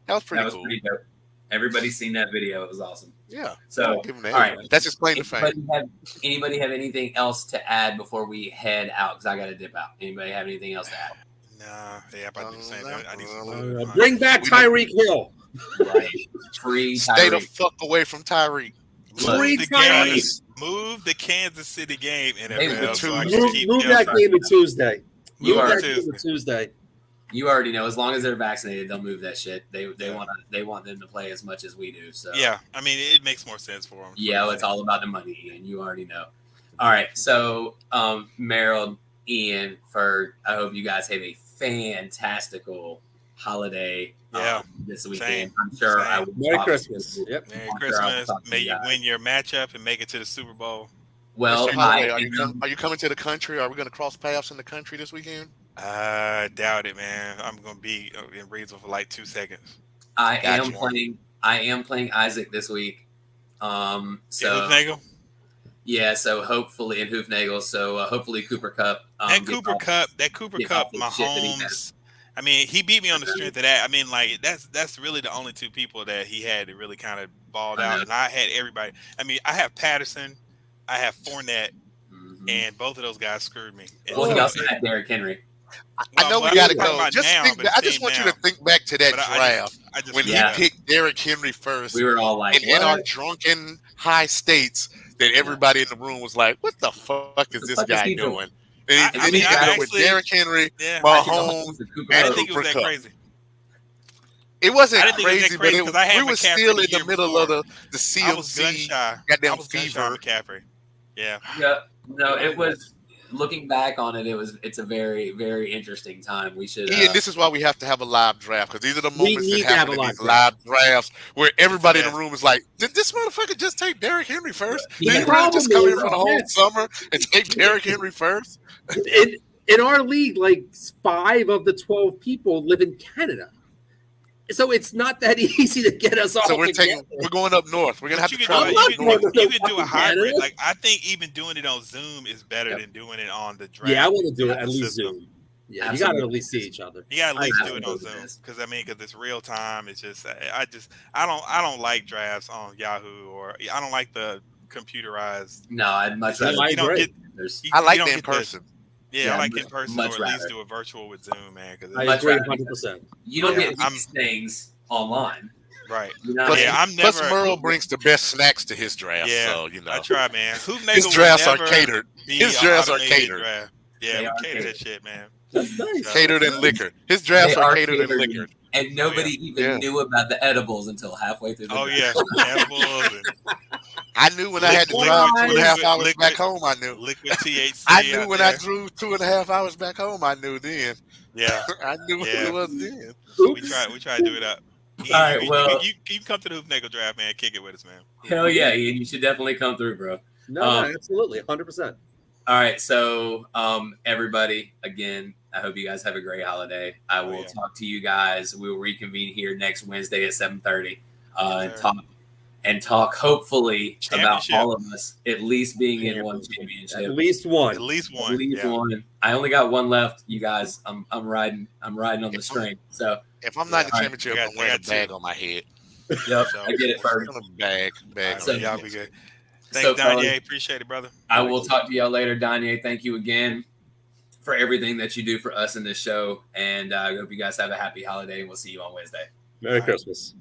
That was pretty cool. Pretty dope. Everybody's seen that video. It was awesome. Yeah. So, give him all right. That's his claim to fame. Anybody have anything else to add before we head out? Because I got to dip out. Anybody have anything else to add? Nah. Yeah, about to say I need some food. Bring back Tyreek Hill. Right. Free Tyreek. Stay the fuck away from Tyreek. Move the Kansas City game in move that game to Tuesday. Tuesday. You already know. As long as they're vaccinated, they'll move that shit. They want them to play as much as we do. So yeah, I mean it makes more sense for them. Yeah, it's all about the money, and you already know. All right, so Meryl, Ian, Ferg, I hope you guys have a fantastical holiday this weekend. Same. I'm sure I will. Merry Christmas. Yep. Merry Christmas. May you win your matchup and make it to the Super Bowl. Well, are you coming to the country? Are we going to cross paths in the country this weekend? Doubt it, man. I'm going to be in Reedsville for like 2 seconds. I am playing Isaac this week. Hoofnagel? Yeah, so hopefully in Hoofnagel. So hopefully Cooper Kupp. That Cooper Kupp, Mahomes. I mean, he beat me on the strength of that. I mean, like that's really the only 2 people that he had that really kind of balled out, and I had everybody. I mean, I have Patterson, I have Fournette, and both of those guys screwed me. Well, he also had Derrick Henry. I know we got to go. I just want you to think back to that draft when he picked Derrick Henry first. We were all like, and in our drunken high states, that everybody in the room was like, "What the fuck is this guy doing?" And then he ended up with Derrick Henry, Mahomes, and Cooper Kupp. Crazy. It wasn't crazy, but we were still in the middle of the CMC goddamn fever. McCaffrey. Yeah. Yeah. No, it was. Looking back on it, it's a very, very interesting time. We should. Ian, this is why we have to have a live draft, because these are the moments that happen in these live drafts where everybody in the room is like, "Did this motherfucker just take Derrick Henry first? Did he really just come in for the whole summer and take Derrick Henry first?" In our league, like 5 of the 12 people live in Canada. So it's not that easy to get us all. So we're going up north. We're gonna have to travel. You can do a hybrid. Like I think even doing it on Zoom is better than doing it on the draft. Yeah, I want to do it at least Zoom. Yeah, you got to at least see each other. You got to at least do it on Zoom because because it's real time. It's just I don't like drafts on Yahoo or I don't like the computerized. No, I'd much rather. I like the in person. Yeah, I like in person or at least do a virtual with Zoom, man. I agree 100%. You don't get these things online. Right. Plus Merle brings the best snacks to his draft. Yeah, so, you know. I try, man. His drafts are catered. His drafts are catered. Yeah, we cater that shit, man. That's nice. Catered and liquor. His drafts are catered and liquored. And nobody even knew about the edibles until halfway through the edibles. I knew when I had to drive 2.5 hours back home. I knew. Liquid THC. I knew when I drove 2.5 hours back home. I knew then. Yeah, I knew what it was then. We try to do it up. All right, well, you come to the Hoopnagle draft, man. Kick it with us, man. hell yeah, Ian, you should definitely come through, bro. No, absolutely, 100%. All right, so everybody, again, I hope you guys have a great holiday. I will talk to you guys. We will reconvene here next Wednesday at 7:30 and talk hopefully about all of us at least being in one championship. At least one. At least one. At least one. I only got one left, you guys. I'm riding on the string. So if I'm not in the championship, I'm wearing a bag on my head. Yep, I get it first. Bag. So y'all be good. Thanks, Danye. Appreciate it, brother. I will talk to y'all later, Danye. Thank you again for everything that you do for us in this show. And I hope you guys have a happy holiday, and we'll see you on Wednesday. Merry Christmas.